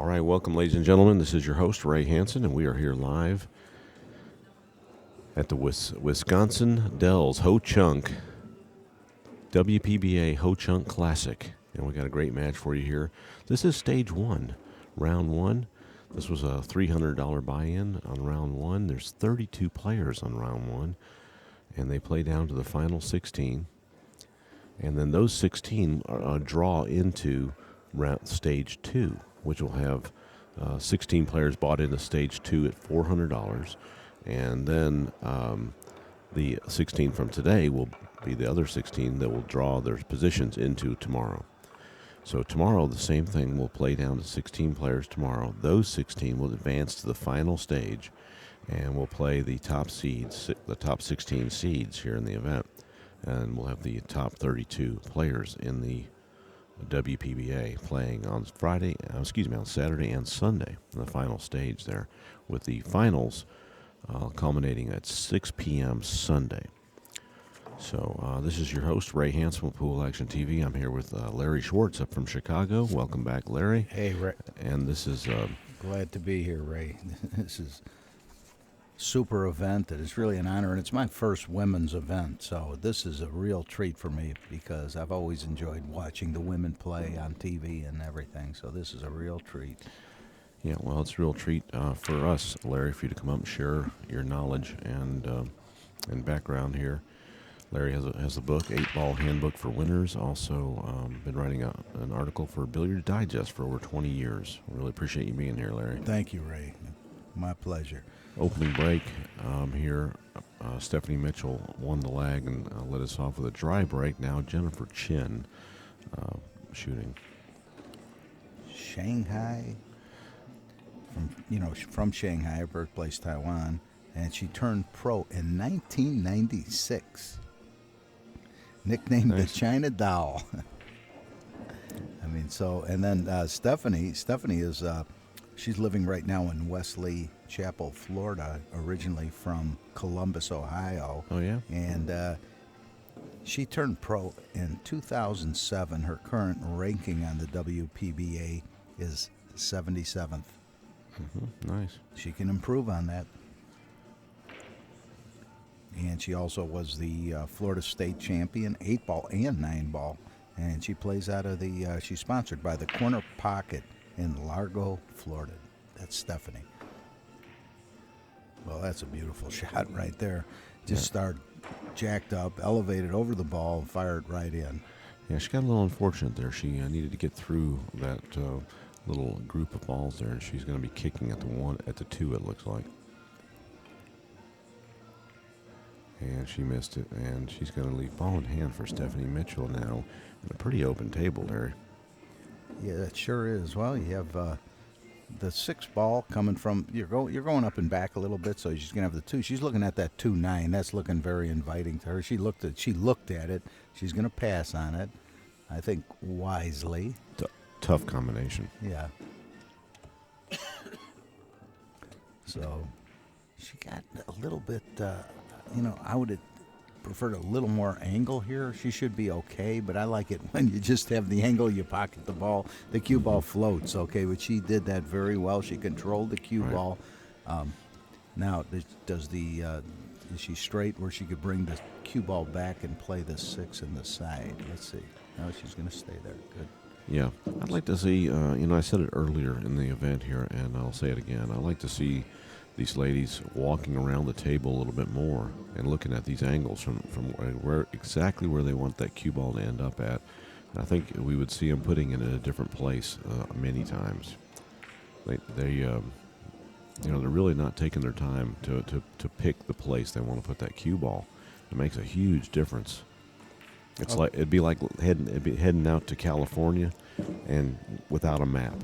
All right, welcome, ladies and gentlemen. This is your host, Ray Hansen, and we are here live at the Wisconsin Dells Ho-Chunk WPBA Ho-Chunk Classic. And we got a great match for you here. This is stage one, round one. This was a $300 buy-in on round one. There's 32 players on round one, and they play down to the final 16. And then those 16 draw into stage two, which will have 16 players bought into stage two at $400. And then the 16 from today will be the other 16 that will draw their positions into tomorrow. So tomorrow, the same thing. We'll play down to 16 players tomorrow. Those 16 will advance to the final stage, and we'll play the top seeds, the top 16 seeds here in the event. And we'll have the top 32 players in the WPBA playing on on Saturday and Sunday in the final stage there, with the finals culminating at 6 p.m. Sunday. So this is your host, Ray Hansen with Pool Action TV. I'm here with Larry Schwartz up from Chicago. Welcome back, Larry. Hey, Ray. And this is... glad to be here, Ray. This is a super event. It's really an honor, and it's my first women's event, so this is a real treat for me because I've always enjoyed watching the women play on TV and everything, so this is a real treat. Yeah, well, it's a real treat for us, Larry, for you to come up and share your knowledge and background here. Larry has a book, 8-Ball Handbook for Winners. Also been writing an article for Billiard Digest for over 20 years. Really appreciate you being here, Larry. Thank you, Ray. My pleasure. Opening break here, Stephanie Mitchell won the leg and led us off with a dry break. Now Jennifer Chen shooting. Shanghai, from Shanghai, birthplace Taiwan, and she turned pro in 1996. Nicknamed the China Doll. I mean, so, and then Stephanie is, she's living right now in Wesley Chapel, Florida, originally from Columbus, Ohio. Oh, yeah? And she turned pro in 2007. Her current ranking on the WPBA is 77th. Mm-hmm. Nice. She can improve on that. And she also was the Florida State champion, 8-ball and 9-ball. And she plays out of she's sponsored by the Corner Pocket in Largo, Florida. That's Stephanie. Well, that's a beautiful shot right there. Just start jacked up, elevated over the ball, and fired right in. Yeah, she got a little unfortunate there. She needed to get through that little group of balls there, and she's going to be kicking at the two, it looks like. And she missed it, and she's going to leave ball in hand for Stephanie Mitchell now. A pretty open table, Larry. Yeah, that sure is. Well, you have the 6-ball coming from, you're going up and back a little bit, so she's going to have the 2. She's looking at that 2-9. That's looking very inviting to her. She looked at it. She's going to pass on it, I think wisely. Tough combination. Yeah. So she got a little bit, I would have preferred a little more angle here. She should be okay, but I like it when you just have the angle, you pocket the ball. The cue ball floats, okay, but she did that very well. She controlled the cue ball. Now, is she straight where she could bring the cue ball back and play the 6 in the side? Let's see. No, she's going to stay there. Good. Yeah, I'd like to see, I said it earlier in the event here, and I'll say it again. I'd like to see these ladies walking around the table a little bit more and looking at these angles from exactly where they want that cue ball to end up at. And I think we would see them putting it in a different place many times. They're really not taking their time to pick the place they want to put that cue ball. It makes a huge difference. It's like it'd be like heading out to California and without a map.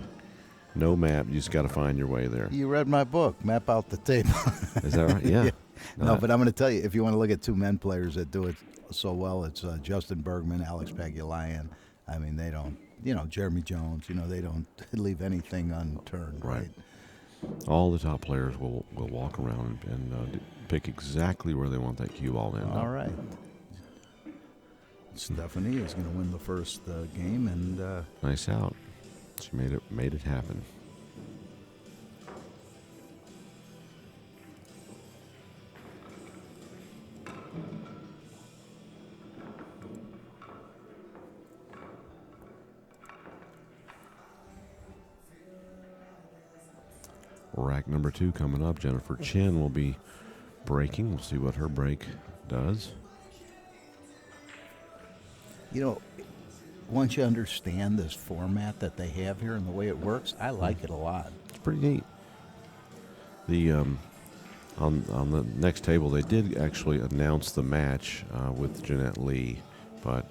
No map, you just got to find your way there. You read my book, Map Out the Table. Is that right? Yeah. No, but I'm going to tell you, if you want to look at 2 men players that do it so well, it's Justin Bergman, Alex Pagulayan. I mean, they don't, Jeremy Jones, they don't leave anything unturned, right? All the top players will walk around and pick exactly where they want that cue ball to end up. All right. Stephanie is going to win the first game, and nice out. She made it happen. Rack number 2 coming up. Jennifer Chen will be breaking. We'll see what her break does. You know, once you understand this format that they have here and the way it works, I like it a lot. It's pretty neat. The on the next table, they did actually announce the match with Jeanette Lee, but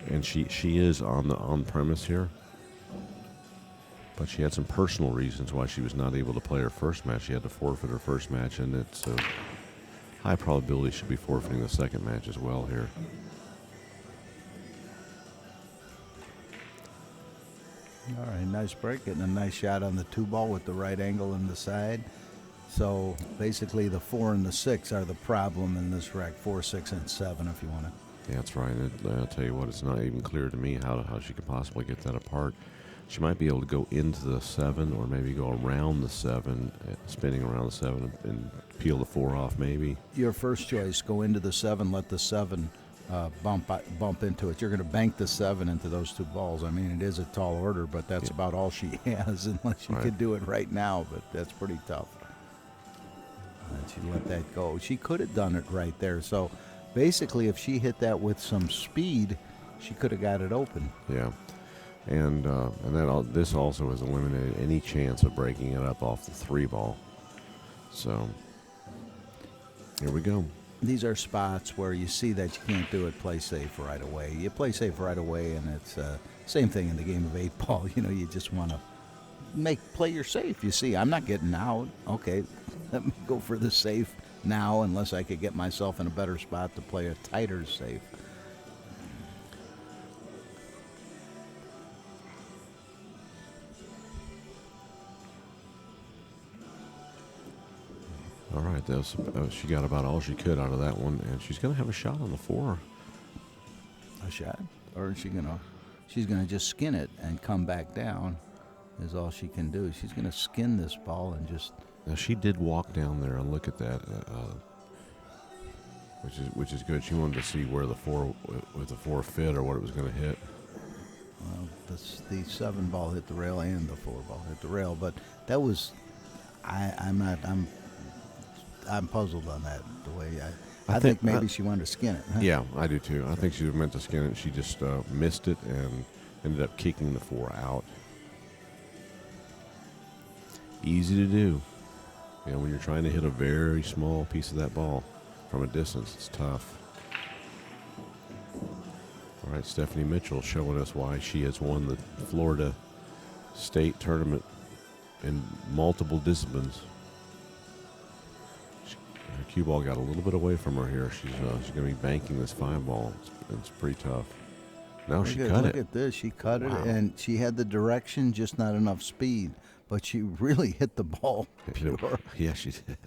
and she is on premise here, but she had some personal reasons why she was not able to play her first match. She had to forfeit her first match, and it's a high probability she'll be forfeiting the second match as well here. All right, nice break. Getting a nice shot on the 2-ball with the right angle in the side. So basically the 4 and the 6 are the problem in this rack. 4, 6, and 7 if you want to. Yeah, that's right. I'll tell you what, it's not even clear to me how she could possibly get that apart. She might be able to go into the 7 or maybe go around the 7, spinning around the 7 and peel the 4 off maybe. Your first choice, go into the 7, let the 7 bump into it. You're going to bank the 7 into those 2 balls. I mean, it is a tall order, but that's about all she has unless she could do it right now, but that's pretty tough. And she let that go. She could have done it right there. So basically, if she hit that with some speed, she could have got it open. Yeah. And this also has eliminated any chance of breaking it up off the 3 ball. So here we go. These are spots where you see that you can't do it, play safe right away. You play safe right away, and it's same thing in the game of 8-ball. You know, you just want to play your safe. You see, I'm not getting out. Okay, let me go for the safe now, unless I could get myself in a better spot to play a tighter safe. All right, she got about all she could out of that one, and she's going to have a shot on the 4. A shot? Or is she's gonna just skin it and come back down is all she can do. She's going to skin this ball and just... Now, she did walk down there and look at that, which is good. She wanted to see where the 4 fit or what it was going to hit. Well, the 7 ball hit the rail and the 4 ball hit the rail, but that was... I'm puzzled on that, the way I think maybe she wanted to skin it. Huh? Yeah, I do too. I think she was meant to skin it. She just missed it and ended up kicking the 4 out. Easy to do. You know, when you're trying to hit a very small piece of that ball from a distance, it's tough. All right, Stephanie Mitchell showing us why she has won the Florida State Tournament in multiple disciplines. Her cue ball got a little bit away from her here. She's going to be banking this 5 ball. It's pretty tough. Now she cut it. Look at this. She cut it, and she had the direction, just not enough speed. But she really hit the ball pure. Yeah, she did.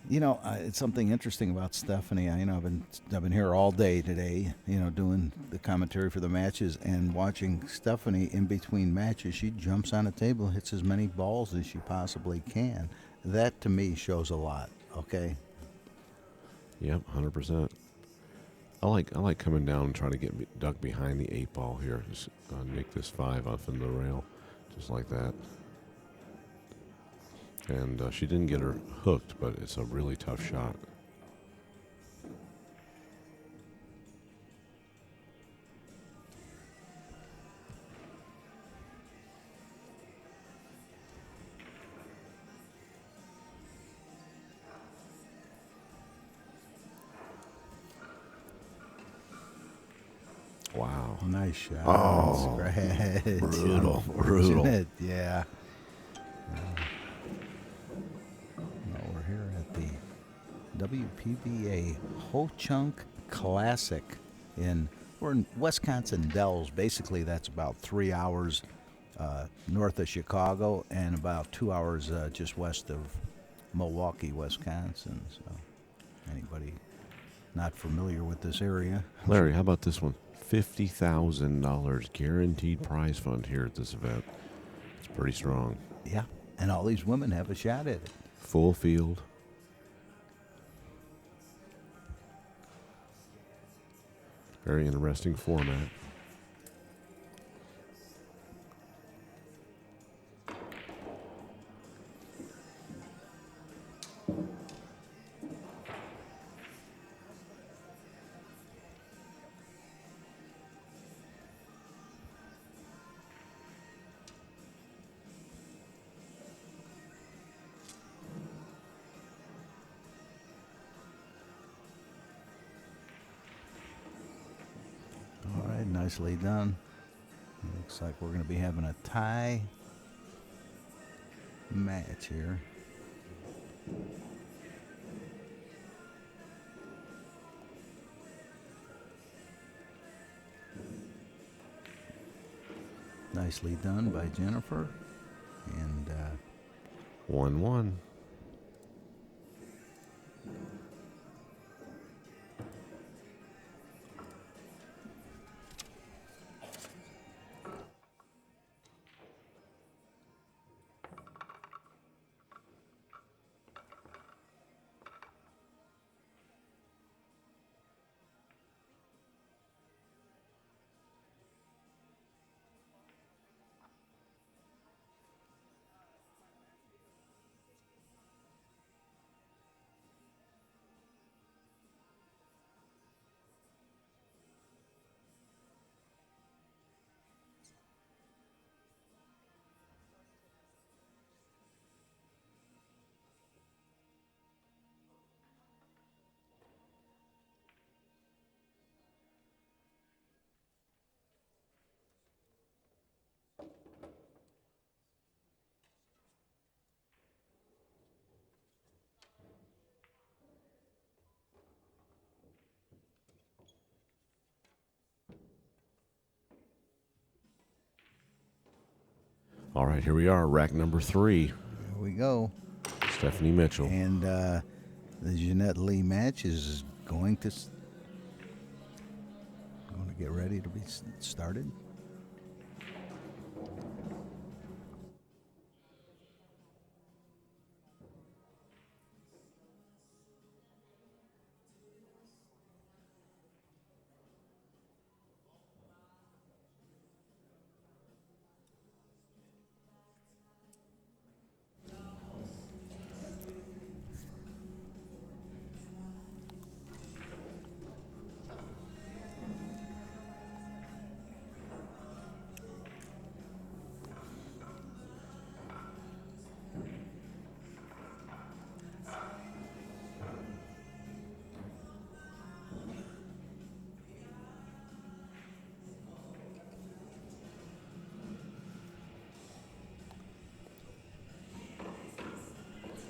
You know, it's something interesting about Stephanie. I've been here all day today, doing the commentary for the matches and watching Stephanie in between matches. She jumps on a table, hits as many balls as she possibly can. That to me shows a lot. Okay. Yep, 100%. I like coming down and trying to get duck behind the 8 ball here. Just nick this 5 off in the rail, just like that. And she didn't get her hooked, but it's a really tough shot. Wow. Nice shot. Oh, scratch. brutal. Yeah. We're here at the WPBA Ho-Chunk Classic we're in Wisconsin Dells. Basically, that's about 3 hours north of Chicago and about 2 hours just west of Milwaukee, Wisconsin. So anybody not familiar with this area? Larry, how about this one? $50,000 guaranteed prize fund here at this event. It's pretty strong. Yeah, and all these women have a shot at it. Full field. Very interesting format. Nicely done. Looks like we're going to be having a tie match here. Nicely done by Jennifer. And 1-1. All right, here we are, rack number 3. here we go. Stephanie Mitchell. And the Jeanette Lee match is going to get ready to be started.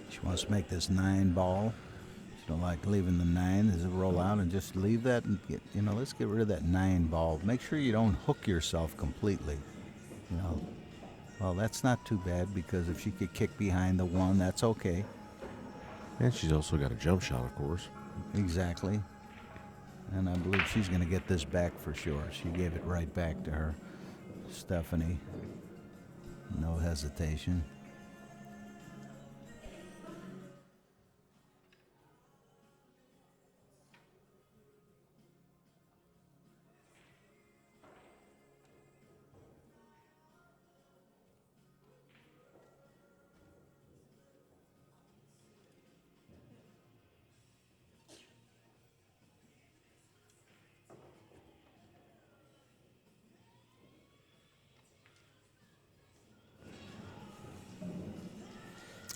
She wants to make this 9 ball. She don't like leaving the 9 as it roll out, and just leave that and get, let's get rid of that 9 ball. Make sure you don't hook yourself completely. Well, that's not too bad, because if she could kick behind the 1, that's okay. And she's also got a jump shot, of course. Exactly. And I believe she's going to get this back for sure. She gave it right back to her, Stephanie. No hesitation.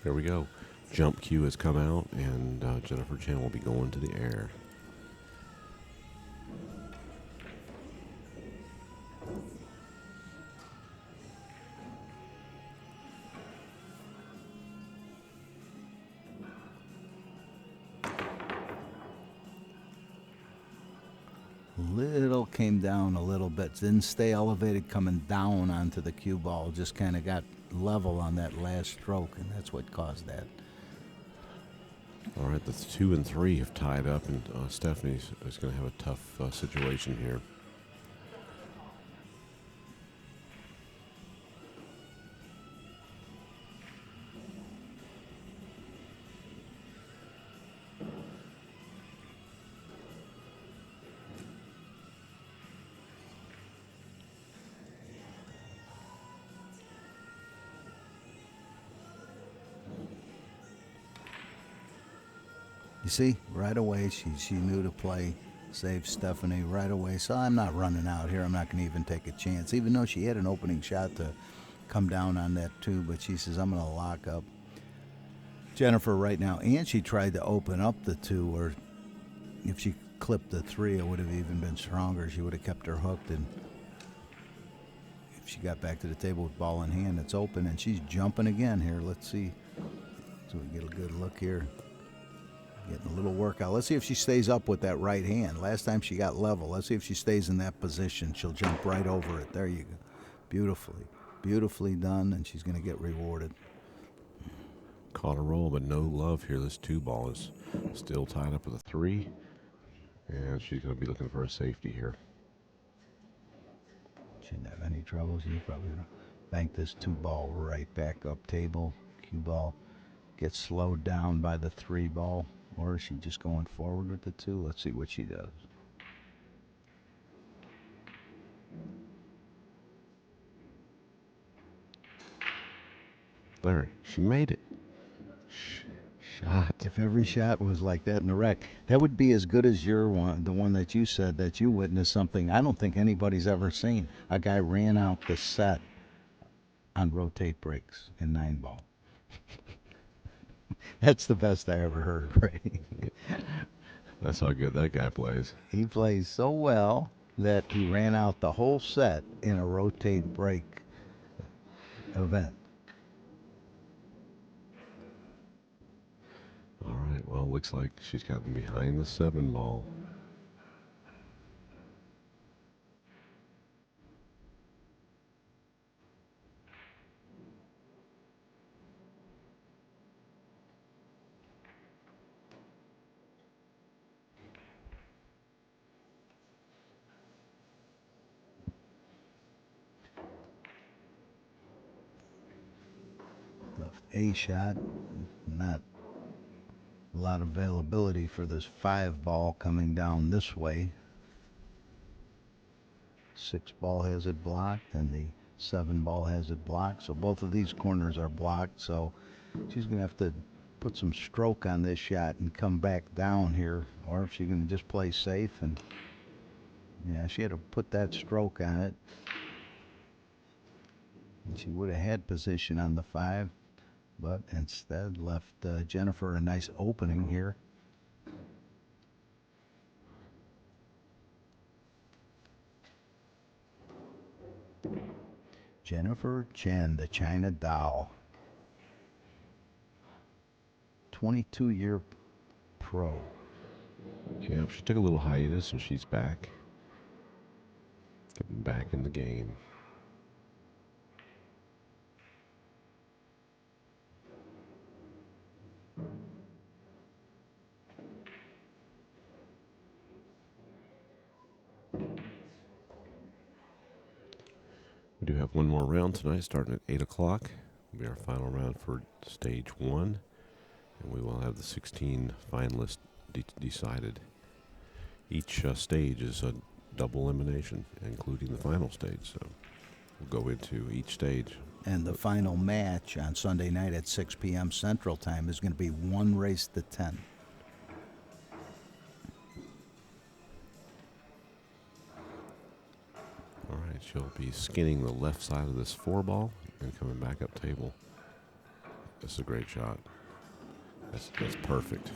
Here we go. Jump cue has come out, and Jennifer Chen will be going to the air. Little came down a little bit. Didn't stay elevated coming down onto the cue ball. Just kind of got level on that last stroke, and that's what caused that. All right, the 2 and 3 have tied up, and Stephanie is going to have a tough situation here. You see, right away, she knew to play, save Stephanie right away. So I'm not running out here. I'm not going to even take a chance, even though she had an opening shot to come down on that 2. But she says, I'm going to lock up Jennifer right now. And she tried to open up the 2, or if she clipped the 3, it would have even been stronger. She would have kept her hooked and if she got back to the table with ball in hand, it's open, and she's jumping again here. Let's see. So we get a good look here. Getting a little workout. Let's see if she stays up with that right hand. Last time she got level. Let's see if she stays in that position. She'll jump right over it. There you go. Beautifully done, and she's going to get rewarded. Caught a roll, but no love here. This 2-ball is still tied up with a 3, and she's going to be looking for a safety here. Shouldn't have any trouble. She's probably going to bank this 2-ball right back up table. Cue ball gets slowed down by the 3-ball, or is she just going forward with the 2? Let's see what she does. Larry, she made it. Shot. If every shot was like that in the rack, that would be as good as your one, the one that you said that you witnessed something I don't think anybody's ever seen. A guy ran out the set on rotate breaks in 9-ball. That's the best I ever heard, Ray. That's how good that guy plays. He plays so well that he ran out the whole set in a rotate break event. All right, well, looks like she's gotten behind the 7-ball. Left A shot, not a lot of availability for this 5-ball coming down this way. 6-ball has it blocked, and the 7-ball has it blocked. So both of these corners are blocked. So she's going to have to put some stroke on this shot and come back down here, or if she's going to just play safe. And yeah, she had to put that stroke on it. And she would have had position on the 5, but instead left Jennifer a nice opening here. Jennifer Chen, the China doll. 22-year pro. Yeah, she took a little hiatus, and she's back. Getting back in the game. We do have one more round tonight, starting at 8 o'clock. It'll be our final round for stage 1, and we will have the 16 finalists decided. Each stage is a double elimination, including the final stage. So we'll go into each stage. And the final match on Sunday night at 6 p.m. Central Time is going to be 1 race to 10. All right, she'll be skinning the left side of this 4-ball and coming back up table. That's a great shot. That's perfect.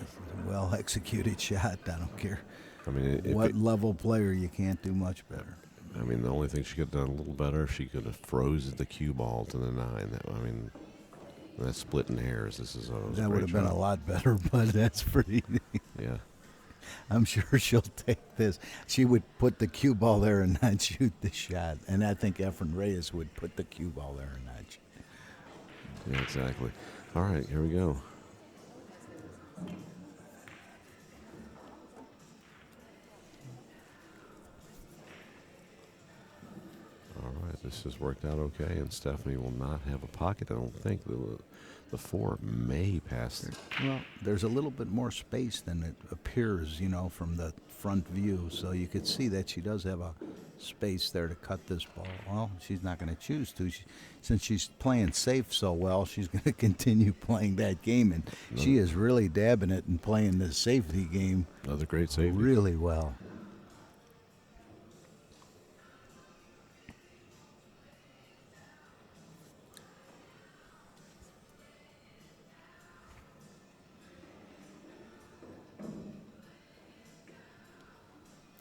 Well executed shot. I don't care I mean, what level player, you can't do much better. I mean, the only thing she could have done a little better if she could have froze the cue ball to the 9. I mean, that's splitting hairs. That would have been a lot better, but that's pretty. Yeah. I'm sure she'll take this. She would put the cue ball there and not shoot the shot. And I think Efren Reyes would put the cue ball there and not shoot. Yeah, exactly. All right, here we go. All right, this has worked out okay, and Stephanie will not have a pocket, I don't think. The 4 may pass. Well, there's a little bit more space than it appears, from the front view. So you could see that she does have a space there to cut this ball. Well, she's not going to choose to. Since she's playing safe so well, she's going to continue playing that game. And she is really dabbing it and playing the safety game Another great safety. really well.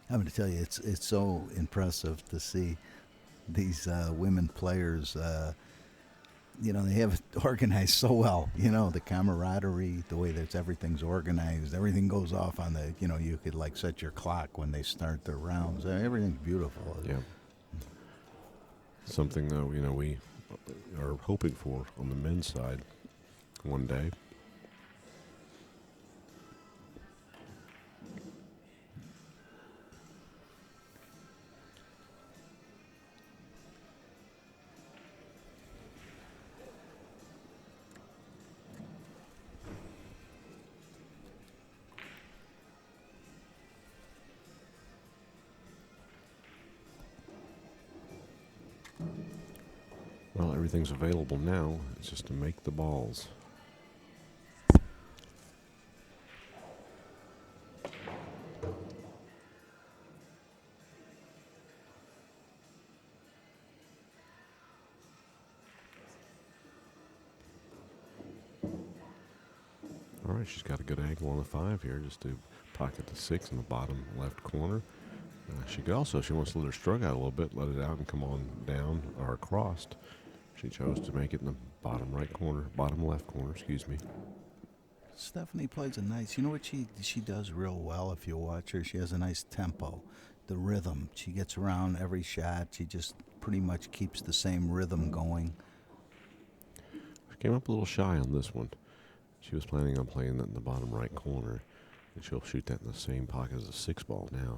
I'm going to tell you, it's so impressive to see these women players, they have it organized so well. The camaraderie, the way that everything's organized, everything goes off on the. You could like set your clock when they start their rounds. Everything's beautiful. Yeah. Something that we are hoping for on the men's side one day. Well, everything's available now. It's just to make the balls. All right, she's got a good angle on the 5 here, just to pocket the 6 in the bottom left corner. She wants to let her stroke out a little bit, let it out and come on down or across. She chose to make it in the bottom left corner, excuse me. Stephanie plays a nice. You know what she does real well if you watch her? She has a nice tempo, the rhythm. She gets around every shot. She just pretty much keeps the same rhythm going. She came up a little shy on this one. She was planning on playing that in the bottom right corner, and she'll shoot that in the same pocket as a 6 ball now.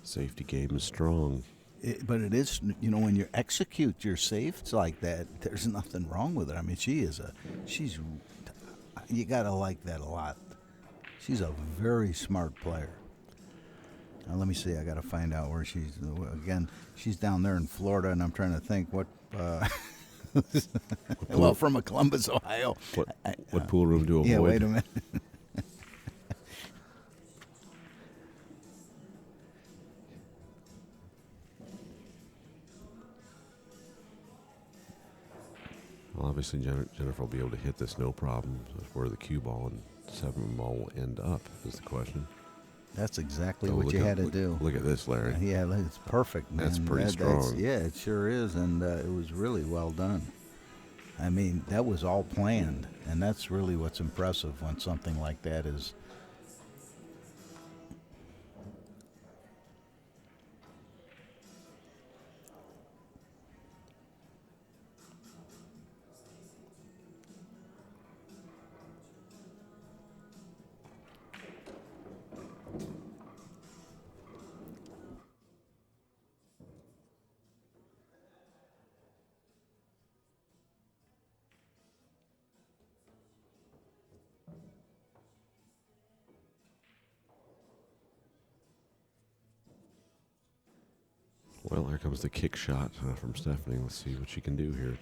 Safety game is strong. But it is, when you execute your safes like that, there's nothing wrong with it. I mean, you got to like that a lot. She's a very smart player. Now, let me see. I got to find out where she's, again, she's down there in Florida, and I'm trying to think what, well, from Columbus, Ohio. What pool room to avoid? Yeah, wait a minute. Well, obviously, Jennifer will be able to hit this no problem. That's where the cue ball and 7 ball will end up, is the question. That's exactly what you had to do. Look at this, Larry. Yeah, it's perfect, man. That's pretty strong. Yeah, it sure is, and it was really well done. I mean, that was all planned, and that's really what's impressive when something like that is. Well, here comes the kick shot from Stephanie. Let's see what she can do here.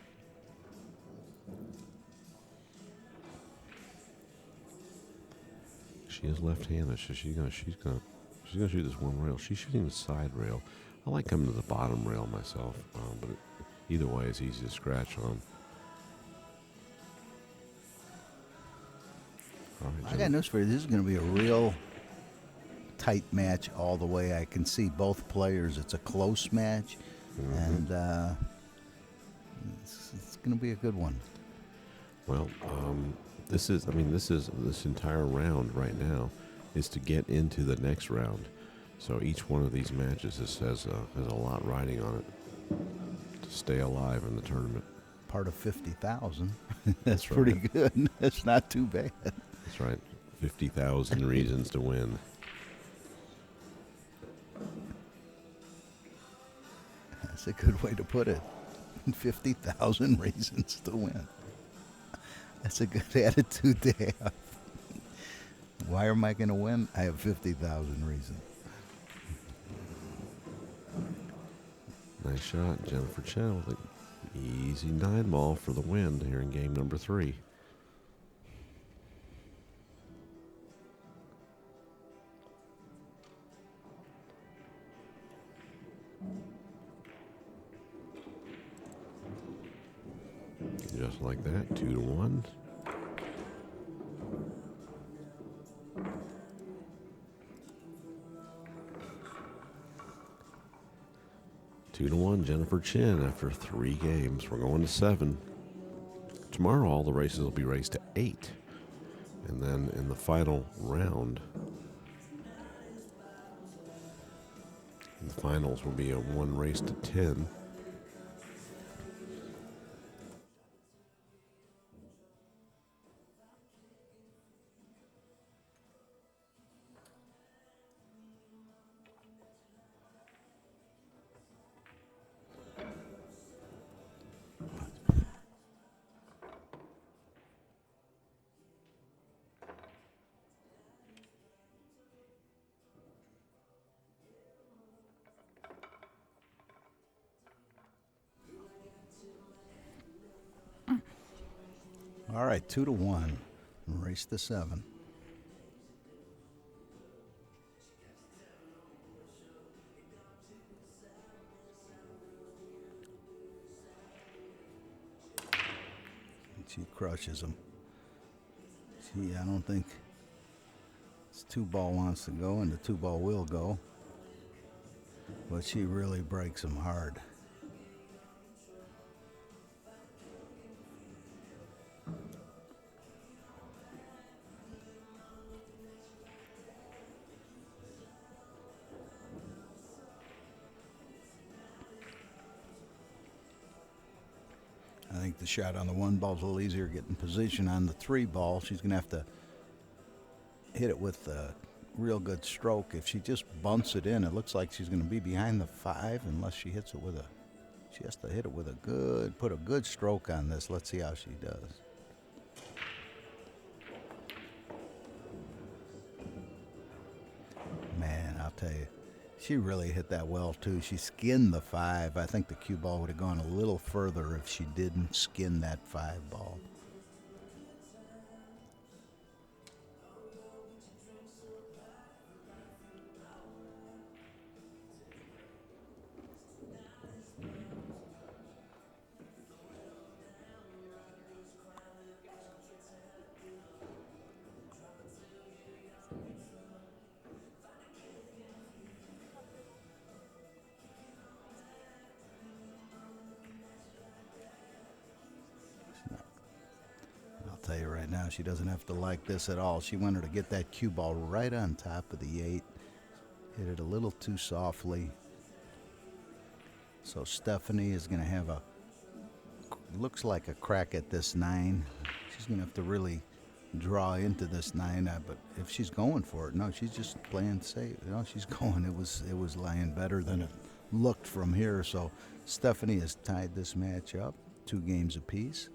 She is left-handed, so she's gonna shoot this one rail. She's shooting the side rail. I like coming to the bottom rail myself, but either way, it's easy to scratch on. All right, I got news for you. This is going to be a real tight match all the way. I can see both players. It's a close match, and it's going to be a good one. Well, this entire round right now is to get into the next round. So each one of these matches has a lot riding on it to stay alive in the tournament. Part of 50,000. That's pretty good. That's not too bad. That's right. 50,000 reasons to win. That's a good way to put it. 50,000 reasons to win. That's a good attitude to have. Why am I going to win? I have 50,000 reasons. Nice shot, Jennifer Chen with an easy 9 ball for the win here in game number 3. Just like that, 2-1. Two to one, Jennifer Chen after 3 games. We're going to 7. Tomorrow, all the races will be raced to 8. And then in the final round, the finals will be a 1 race to 10. All right, 2-1. Race to 7. She crushes him. I don't think this 2-ball wants to go, and the 2-ball will go. But she really breaks him hard. I think the shot on the 1-ball's a little easier getting position. On the 3-ball, she's going to have to hit it with a real good stroke. If she just bunts it in, it looks like she's going to be behind the 5 unless she hits it with a... She has to hit it with a good... Put a good stroke on this. Let's see how she does. Man, I'll tell you. She really hit that well, too. She skinned the 5. I think the cue ball would have gone a little further if she didn't skin that 5-ball. I'll tell you right now, she doesn't have to like this at all. She wanted to get that cue ball right on top of the 8. Hit it a little too softly. So Stephanie is going to have a... Looks like a crack at this 9. She's going to have to really draw into this 9. But if she's going for it, no, she's just playing safe. You know, she's going. It was lying better than it looked from here. So Stephanie has tied this match up, 2 games apiece.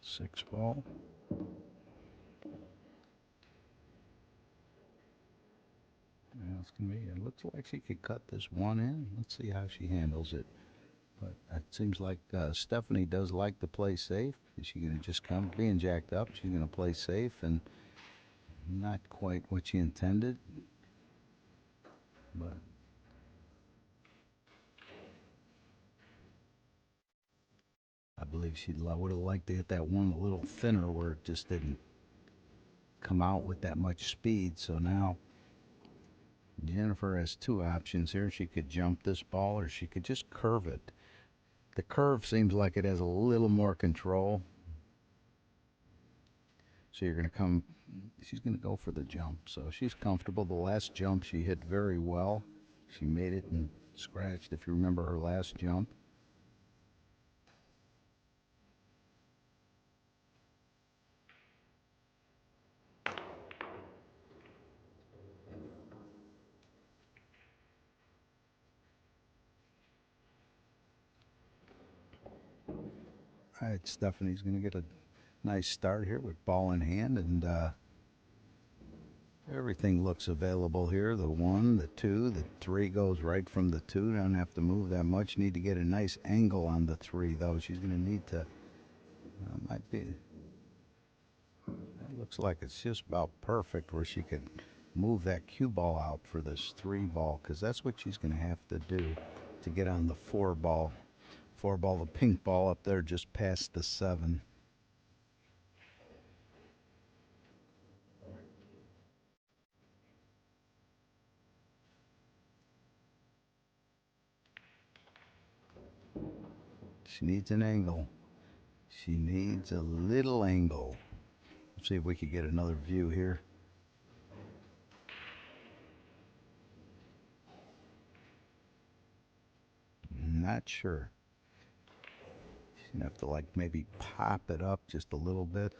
Six ball. Yeah, it's gonna be. It looks like she could cut this 1 in. Let's see how she handles it. But it seems like Stephanie does like to play safe. Is she gonna just come being jacked up? She's gonna play safe and not quite what she intended. But I believe she would have liked to hit that 1 a little thinner where it just didn't come out with that much speed. So now Jennifer has 2 options here. She could jump this ball or she could just curve it. The curve seems like it has a little more control. So you're going to come, she's going to go for the jump. So she's comfortable. The last jump she hit very well. She made it and scratched, if you remember her last jump. All right, Stephanie's going to get a nice start here with ball in hand, and everything looks available here. The 1, the 2, the 3 goes right from the 2. Don't have to move that much. Need to get a nice angle on the 3, though. She's going to need to, might be, it looks like it's just about perfect where she could move that cue ball out for this 3 ball, because that's what she's going to have to do to get on the 4 ball. 4 ball, the pink ball up there just past the 7. She needs an angle. She needs a little angle. Let's see if we could get another view here. Not sure. She's gonna have to like maybe pop it up just a little bit.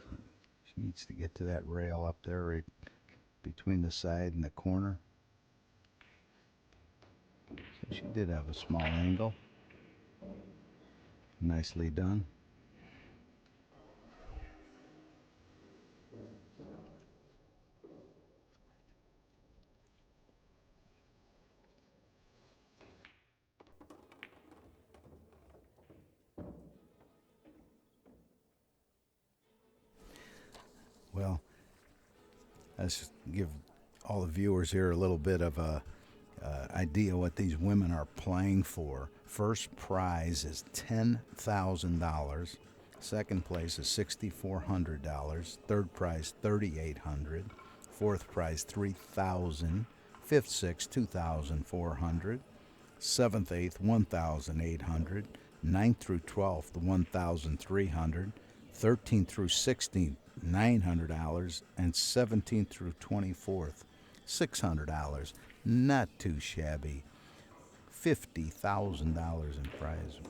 She needs to get to that rail up there right between the side and the corner. So she did have a small angle. Nicely done. Well, let's give all the viewers here a little bit of a idea what these women are playing for. First prize is $10,000. Second place is $6,400. Third prize $3,800. Fourth prize $3,000. Fifth, sixth $2,400. Seventh, eighth $1,800. Ninth through 12th $1,300. 13th through 16th $900, and 17th through 24th $600. Not too shabby. $50,000 in prize.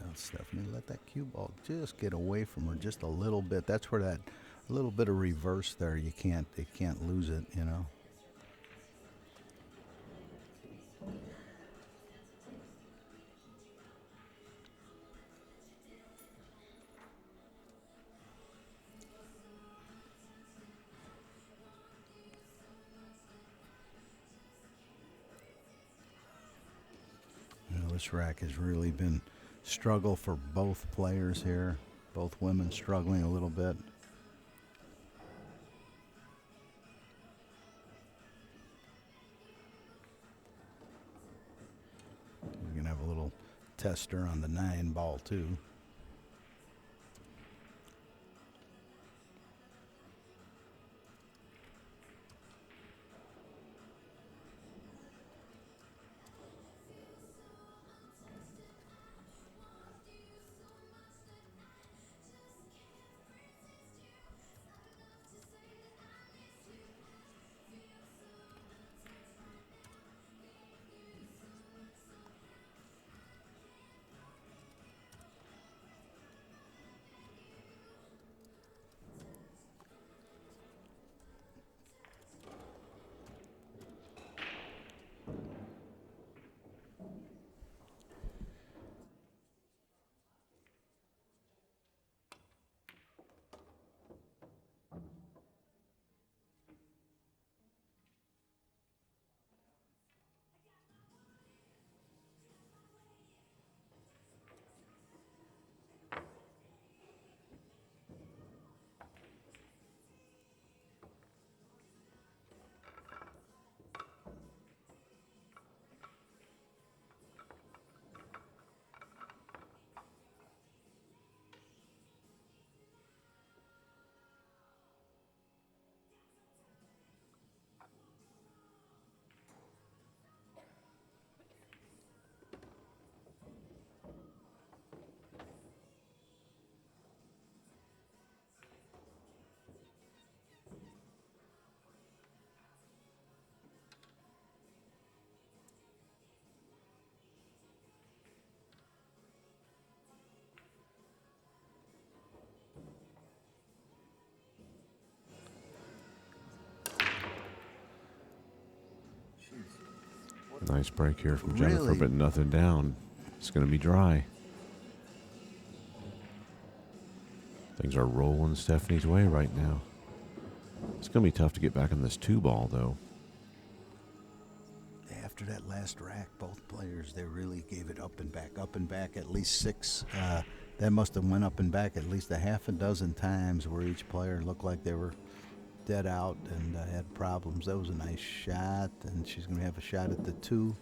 Well, Stephanie, let that cue ball just get away from her just a little bit. That's where that little bit of reverse there, you can't lose it, you know. This rack has really been struggle for both players here. Both women struggling a little bit. We're going to have a little tester on the 9 ball too. Nice break here from Jennifer, Really? but nothing down. It's going to be dry. Things are rolling Stephanie's way right now. It's going to be tough to get back on this 2-ball, though. After that last rack, both players, they really gave it up and back at least 6. That must have went up and back at least a half a dozen times where each player looked like they were dead out and had problems. That was a nice shot, and she's going to have a shot at the 2.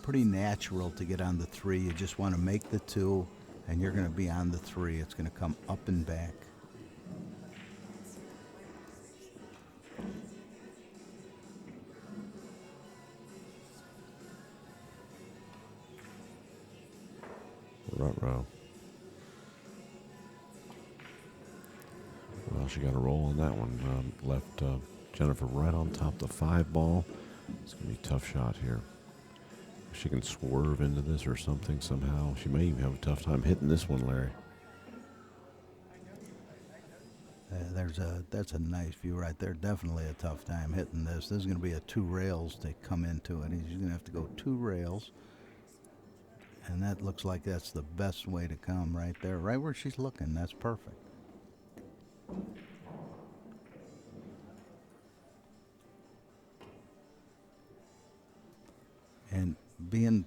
Pretty natural to get on the 3. You just want to make the 2, and you're going to be on the 3. It's going to come up and back. Ruh-roh. Well, she got a roll on that one. Left Jennifer right on top of the 5-ball. It's going to be a tough shot here. If she can swerve into this or something somehow, she may even have a tough time hitting this one, Larry. That's a nice view right there. Definitely a tough time hitting this. This is going to be a 2 rails to come into it. He's going to have to go 2 rails. And that looks like that's the best way to come right there. Right where she's looking. That's perfect. And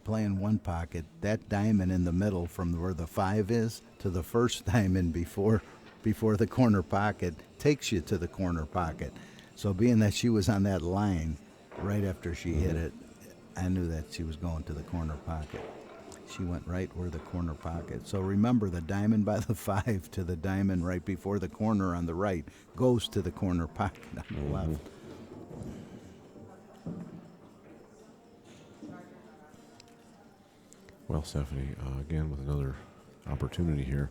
playing one pocket, that diamond in the middle from where the 5 is to the first diamond before the corner pocket takes you to the corner pocket. So being that she was on that line right after she hit it, I knew that she was going to the corner pocket. She went right where the corner pocket. So remember, the diamond by the 5 to the diamond right before the corner on the right goes to the corner pocket on the left. Well, Stephanie, again with another opportunity here.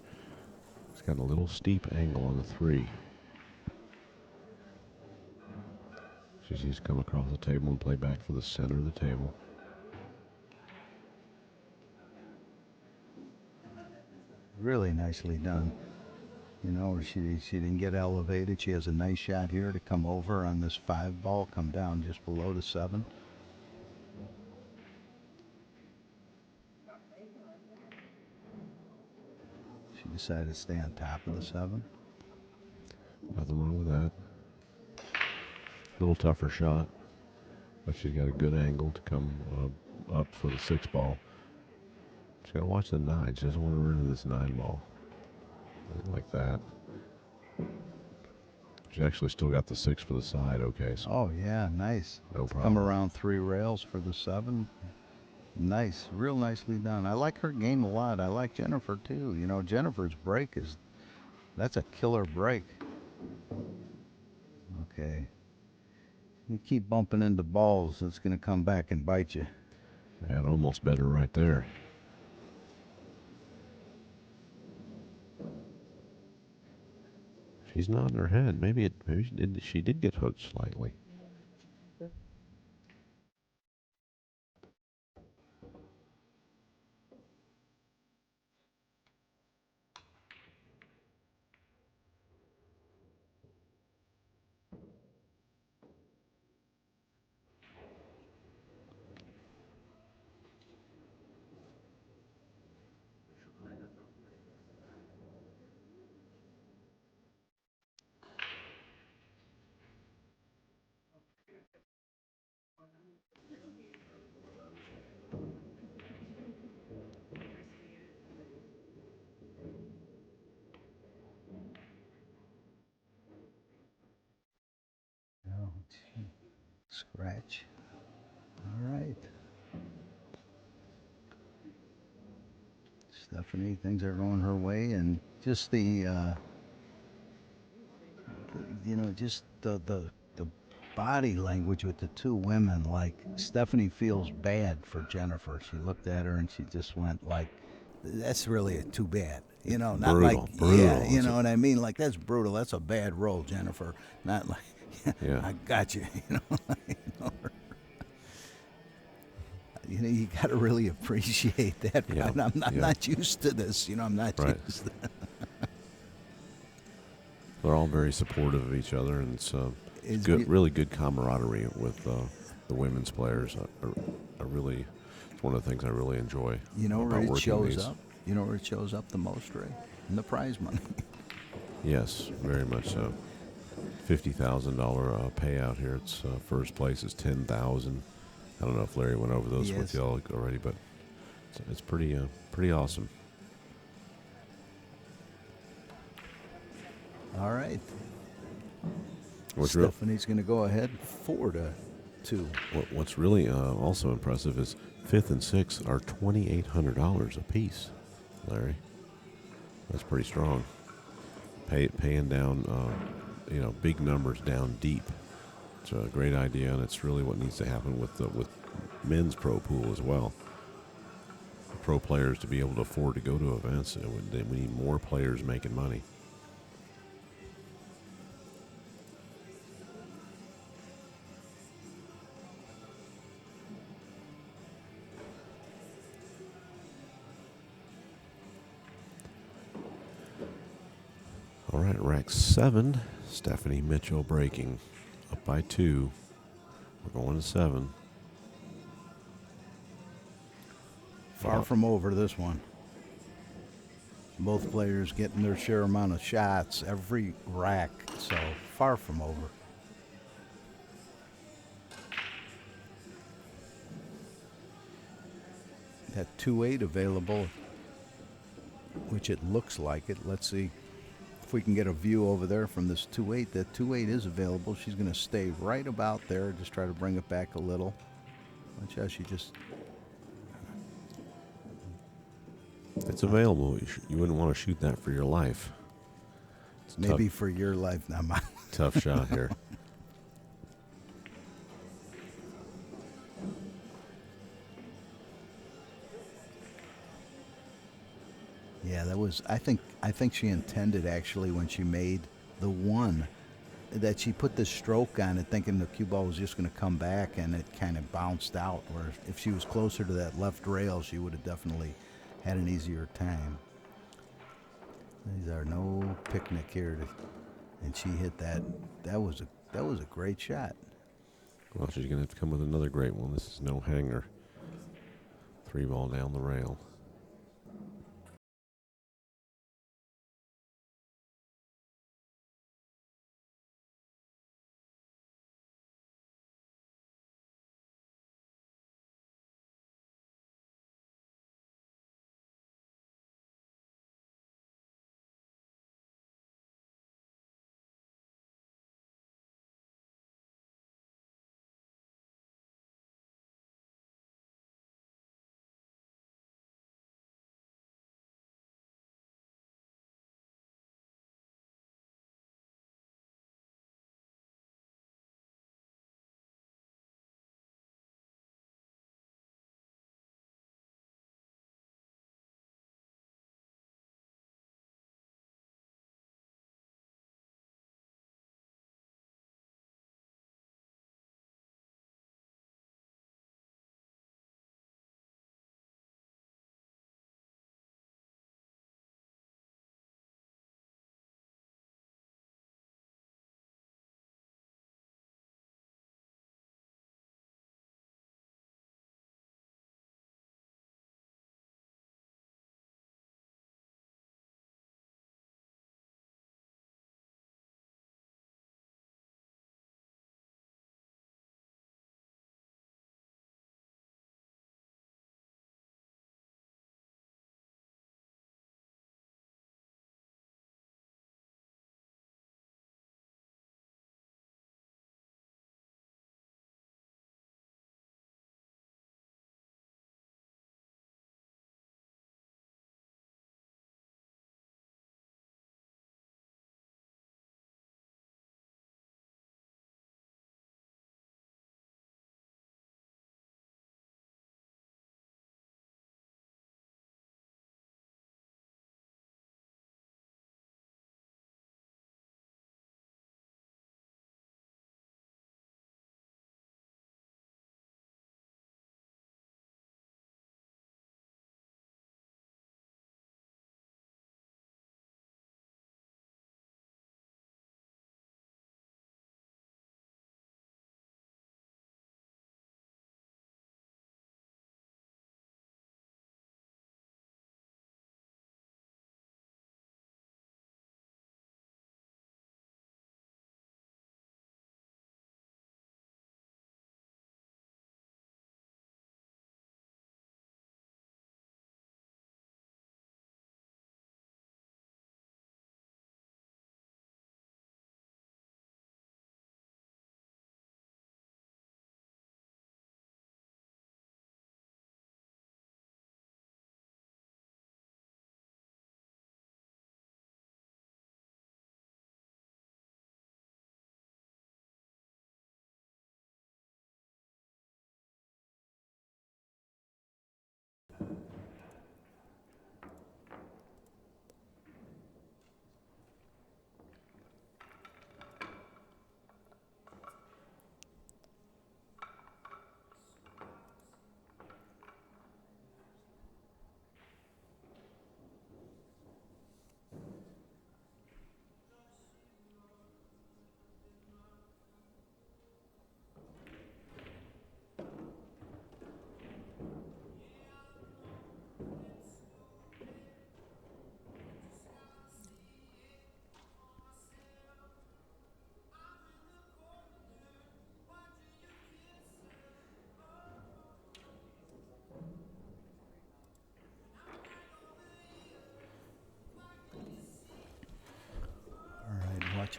It's got a little steep angle on the 3. She needs to come across the table and play back for the center of the table. Really nicely done. You know, she didn't get elevated. She has a nice shot here to come over on this 5-ball, come down just below the 7. She decided to stay on top of the 7. Nothing wrong with that. A little tougher shot, but she's got a good angle to come up for the 6-ball. She's got to watch the 9. She doesn't want to run into this 9-ball. Like that. She actually still got the 6 for the side, okay. So Oh, yeah, nice. no problem. Come around 3 rails for the 7. Nice, real nicely done. I like her game a lot. I like Jennifer, too. You know, Jennifer's break that's a killer break. Okay. You keep bumping into balls, it's going to come back and bite you. That almost better right there. She's nodding her head. Maybe she did get hooked slightly. Oh, gee. Scratch. All right. Stephanie, things are going her way, and just just the body language with the 2 women, like Stephanie feels bad for Jennifer. She looked at her and she just went like, that's really too bad. You know, not Brutal, like, brutal. yeah, you know what I mean? Like, that's brutal. That's a bad roll, Jennifer. Not like, Yeah. I got you, you got to really appreciate that. Yeah, I'm yeah. not used to this. I'm not Right. used to They're all very supportive of each other, and it's It's really good camaraderie with the women's players. I really, it's one of the things I really enjoy You know where about it working shows these. up? You know where it shows up the most, Ray? In the prize money. Yes, very much so. $50,000 payout here. It's first place is 10,000. I don't know if Larry went over those with Yes. y'all already, but it's pretty awesome. All right. What's real, Stephanie's going to go ahead 4-2. what's really also impressive is fifth and sixth are $2,800 a piece. Larry, that's pretty strong. Paying down, big numbers down deep. It's a great idea, and it's really what needs to happen with men's pro pool as well. For pro players to be able to afford to go to events, we need more players making money. All right, rack 7, Stephanie Mitchell breaking. Up by 2. We're going to 7. Far from over this one. Both players getting their share amount of shots every rack, so far from over. That 2-8 available, which it looks like it. Let's see if we can get a view over there from this 2-8. That 2-8 is available. She's going to stay right about there. Just try to bring it back a little. Watch how she just... It's available. You wouldn't want to shoot that for your life. It's Maybe for your life, not mine. tough shot here. Yeah, that was. I think she intended actually when she made the 1 that she put the stroke on it, thinking the cue ball was just going to come back, and it kind of bounced out. Where if she was closer to that left rail, she would have definitely had an easier time. These are no picnic here, and she hit that. That was a great shot. Well, she's going to have to come with another great one. This is no hanger. 3 ball down the rail.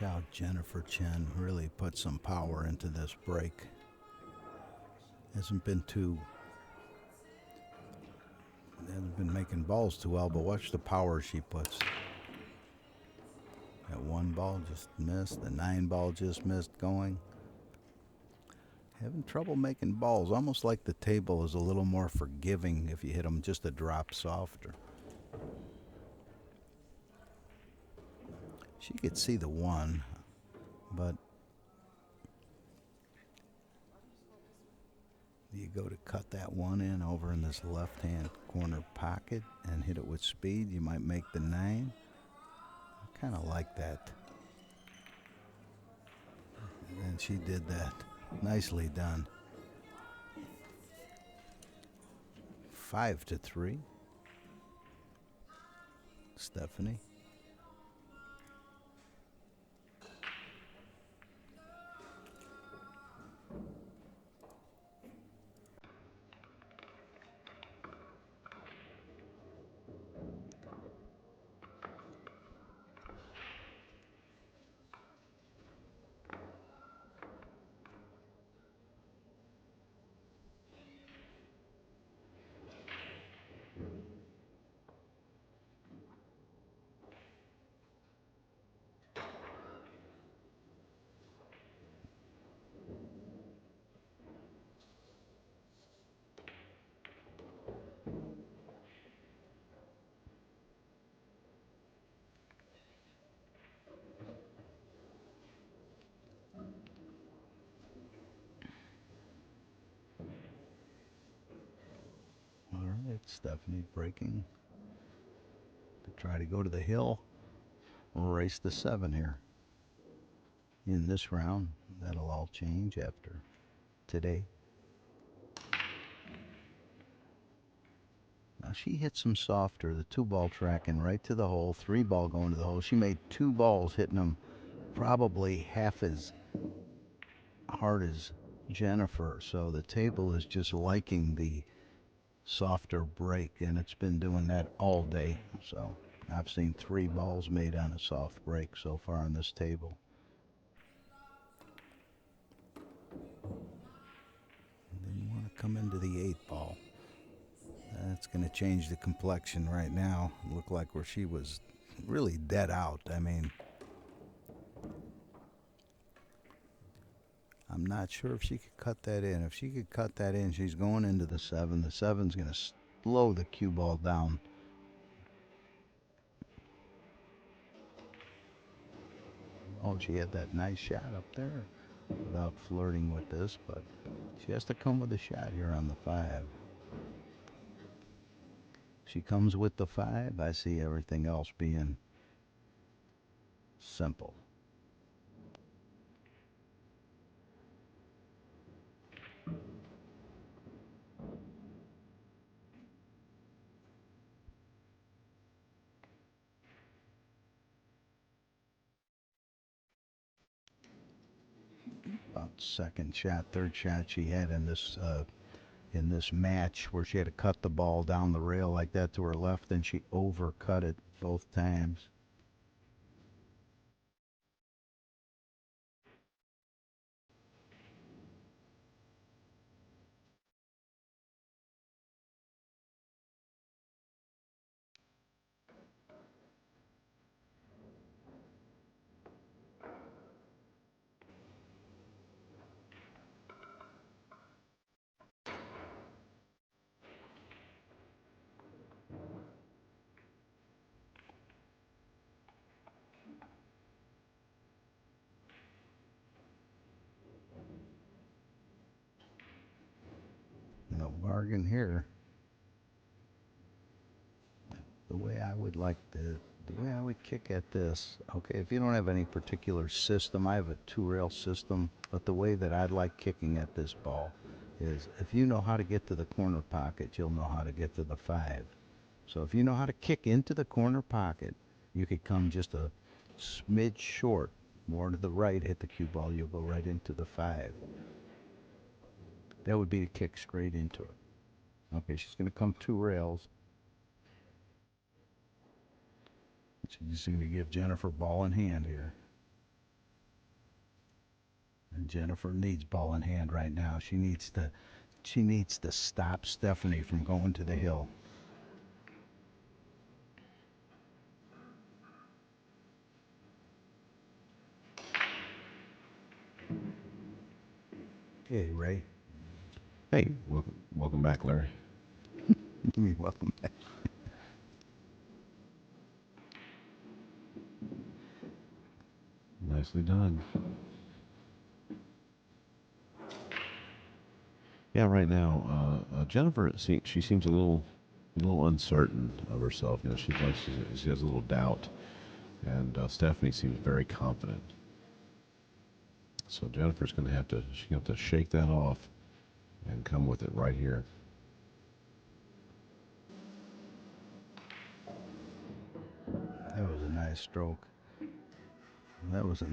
how Jennifer Chen really put some power into this break. Hasn't been making balls too well, but watch the power she puts. That 1 ball just missed. The 9 ball just missed going. Having trouble making balls. Almost like the table is a little more forgiving if you hit them just a drop softer. She could see the 1, but you go to cut that 1 in over in this left-hand corner pocket and hit it with speed, you might make the 9. I kind of like that. And she did that. Nicely done. 5-3. Stephanie. All right, Stephanie breaking to try to go to the hill. We'll race the 7 here. In this round, that'll all change after today. Now she hits them softer. The 2 ball tracking right to the hole, 3 ball going to the hole. She made 2 balls hitting them probably half as hard as Jennifer. So the table is just liking the softer break, and it's been doing that all day. So I've seen 3 balls made on a soft break so far on this table. And then you want to come into the 8 ball. That's going to change the complexion right now. Look like where she was really dead out. I mean, I'm not sure if she could cut that in. If she could cut that in, she's going into the 7. The 7's going to slow the cue ball down. Oh, she had that nice shot up there without flirting with this, but she has to come with a shot here on the 5. She comes with the 5. I see everything else being simple. About second shot, third shot she had in this match where she had to cut the ball down the rail like that to her left, and she overcut it both times. No bargain here. The way I would kick at this, okay, if you don't have any particular system, I have a 2-rail system, but the way that I'd like kicking at this ball is if you know how to get to the corner pocket, you'll know how to get to the 5. So if you know how to kick into the corner pocket, you could come just a smidge short, more to the right, hit the cue ball, you'll go right into the 5. That would be to kick straight into it. Okay, she's going to come 2 rails. She's going to give Jennifer ball in hand here. And Jennifer needs ball in hand right now. She needs to stop Stephanie from going to the hill. Hey, Ray. Hey, welcome back, Larry. You're welcome back. Nicely done. Yeah, right now, Jennifer, she seems a little uncertain of herself. You know, she has a little doubt, and Stephanie seems very confident. So Jennifer's she's gonna have to shake that off and come with it right here. That was a nice stroke. That was a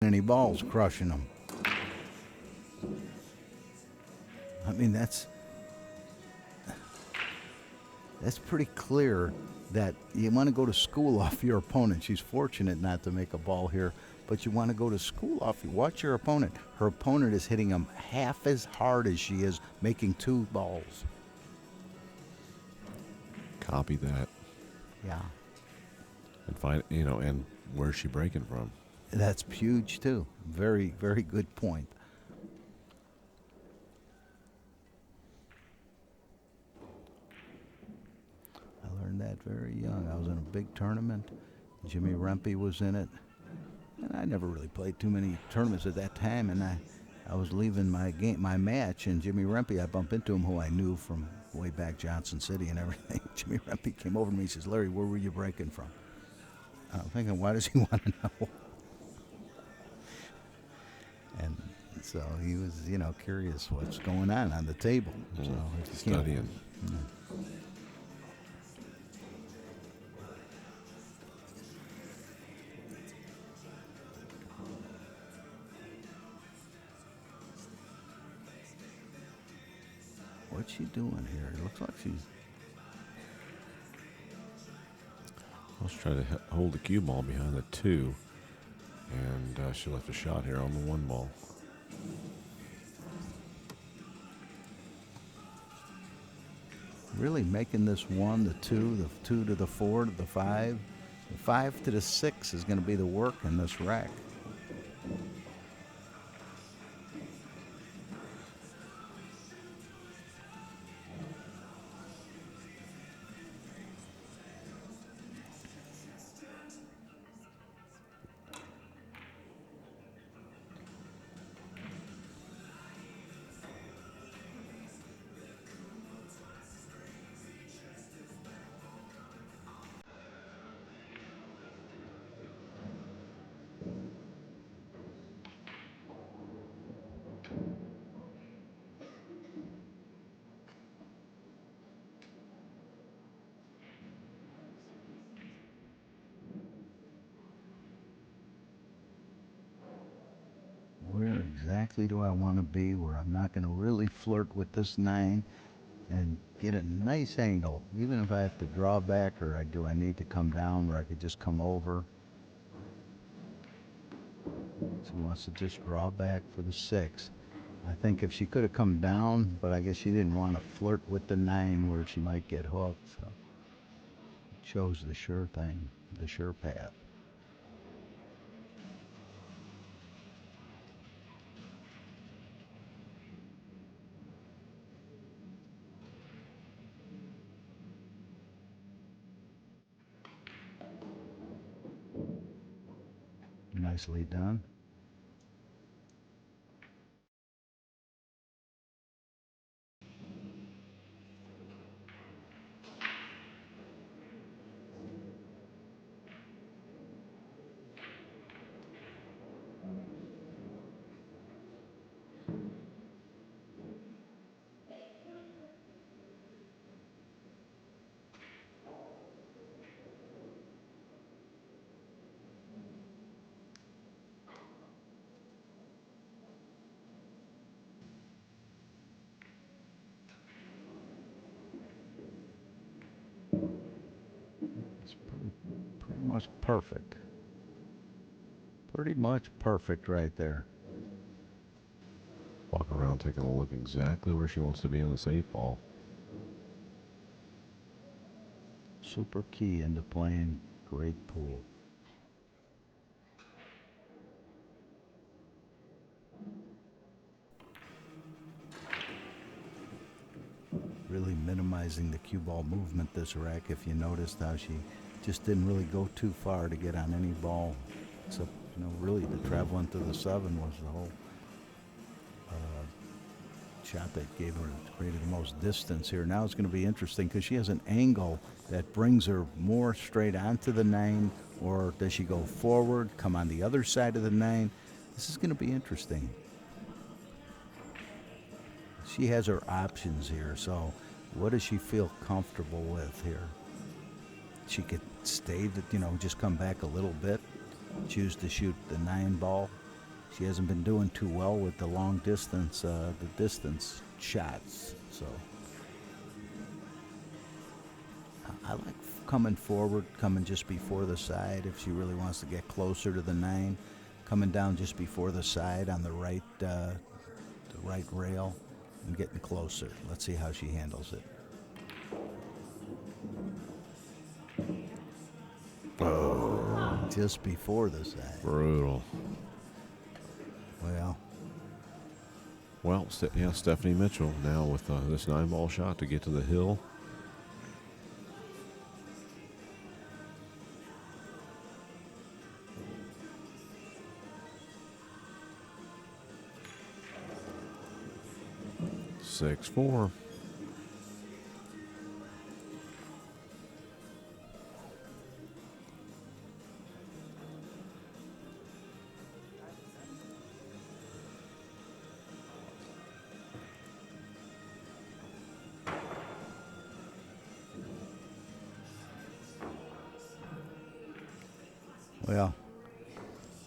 any balls crushing them. I mean, that's pretty clear that you want to go to school off your opponent. She's fortunate not to make a ball here, but you want to go to school off. Watch your opponent. Her opponent is hitting him half as hard as she is making two balls. Copy that Yeah. and find and where's she breaking from? That's huge, too. Very, very good point. I learned that very young. I was in a big tournament. Jimmy Rempe was in it. And I never really played too many tournaments at that time. And I was leaving my match, and Jimmy Rempe, I bumped into him, who I knew from way back Johnson City and everything. Jimmy Rempe came over to me and says, "Larry, where were you breaking from?" I'm thinking, why does he want to know? And so he was, curious what's going on the table. So if you can't- Studying. What's she doing here? It looks like she's. Let's try to hold the cue ball behind the 2, and she left a shot here on the 1 ball. Really making this 1, the 2, the 2 to the 4 to the 5. The 5 to the 6 is going to be the work in this rack. Where exactly do I want to be where I'm not going to really flirt with this 9 and get a nice angle, even if I have to draw back, or I need to come down where I could just come over. She wants to just draw back for the 6. I think if she could have come down, but I guess she didn't want to flirt with the 9 where she might get hooked. So chose the sure thing, the sure path. Nicely done. It's pretty much perfect. Pretty much perfect right there. Walking around taking a look exactly where she wants to be on this 8 ball. Super key into playing great pool. Really minimizing the cue ball movement this rack. If you noticed how she just didn't really go too far to get on any ball, except really the traveling to the 7 was the whole shot that created the most distance here. Now it's going to be interesting because she has an angle that brings her more straight onto the 9, or does she go forward, come on the other side of the 9? This is going to be interesting. She has her options here, so what does she feel comfortable with here? She could stay, just come back a little bit, choose to shoot the 9 ball. She hasn't been doing too well with the long distance, the distance shots. So I like coming forward, coming just before the side if she really wants to get closer to the 9, coming down just before the side on the right rail and getting closer. Let's see how she handles it. Oh, just before the side. Brutal. Well, Stephanie Mitchell now with this 9-ball shot to get to the hill. Six, 4. Well,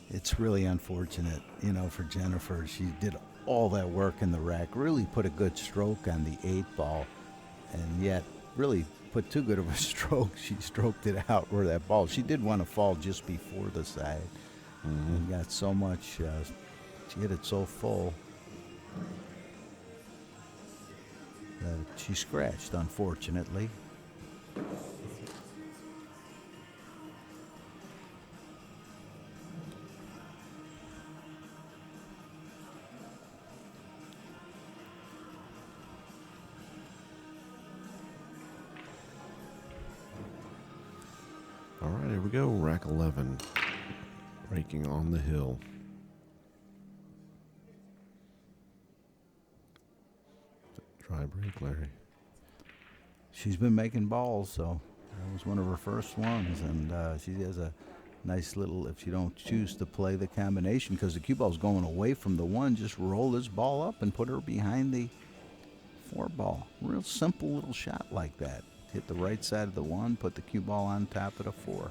it's really unfortunate, for Jennifer. She did all that work in the rack, really put a good stroke on the 8 ball, and yet really put too good of a stroke. She stroked it out where that ball. She did want to fall just before the side. And got so much, she hit it so full that she scratched, unfortunately. we go, rack 11. Breaking on the hill. Try break, Larry. She's been making balls, so that was one of her first ones, and she has a nice little, if you don't choose to play the combination, because the cue ball's going away from the one, just roll this ball up and put her behind the 4 ball. Real simple little shot like that. Hit the right side of the 1, put the cue ball on top of the 4.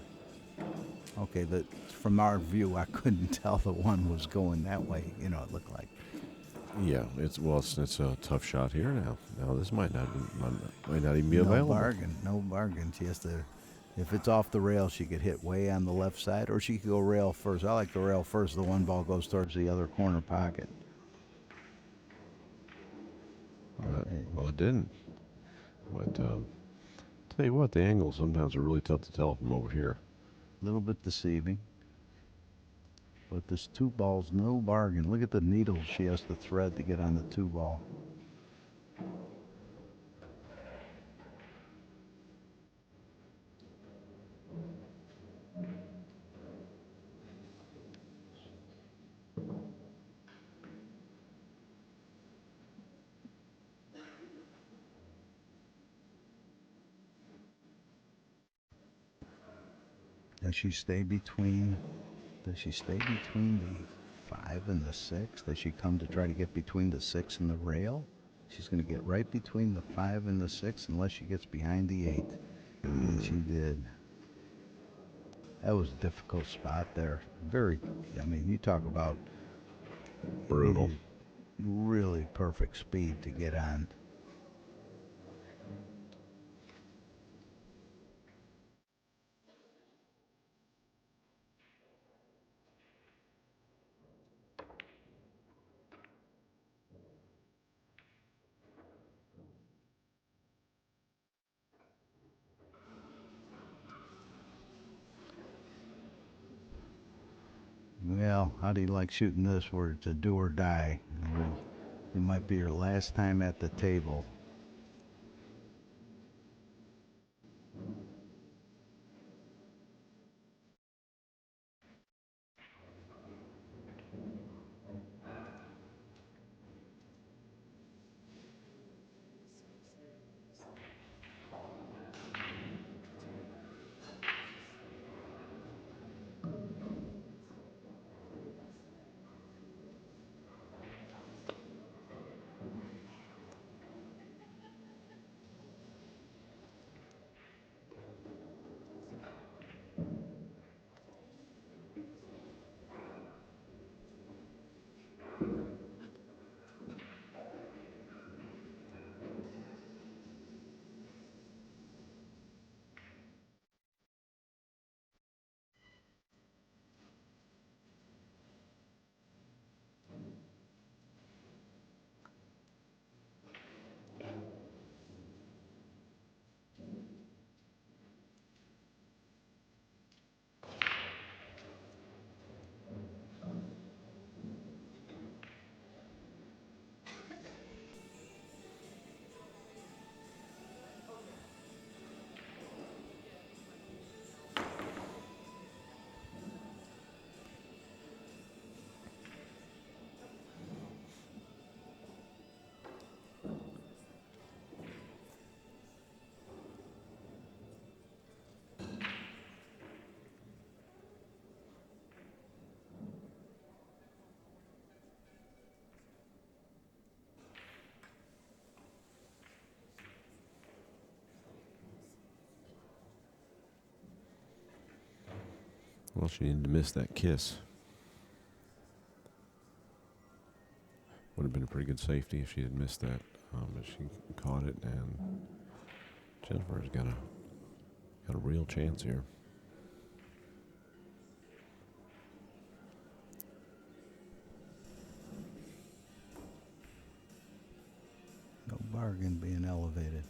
Okay, from our view, I couldn't tell the 1 was going that way. It looked like. Yeah, it's a tough shot here now. Now this might not even be available. No bargain. She has to, if it's off the rail, she could hit way on the left side, or she could go rail first. I like the rail first. The 1 ball goes towards the other corner pocket. Well, it didn't. But tell you what, the angles sometimes are really tough to tell from over here. A little bit deceiving. But this 2 ball's no bargain. Look at the needles she has to thread to get on the 2 ball. Does she stay between the 5 and the 6? Does she come to try to get between the 6 and the rail? She's going to get right between the 5 and the 6 unless she gets behind the 8. And she did. That was a difficult spot there. You talk about Brutal. Really perfect speed to get on. Well, how do you like shooting this where it's a do or die? It might be your last time at the table. Well, she didn't miss that kiss. Would have been a pretty good safety if she had missed that. But she caught it, and Jennifer's got a real chance here. No bargain being elevated.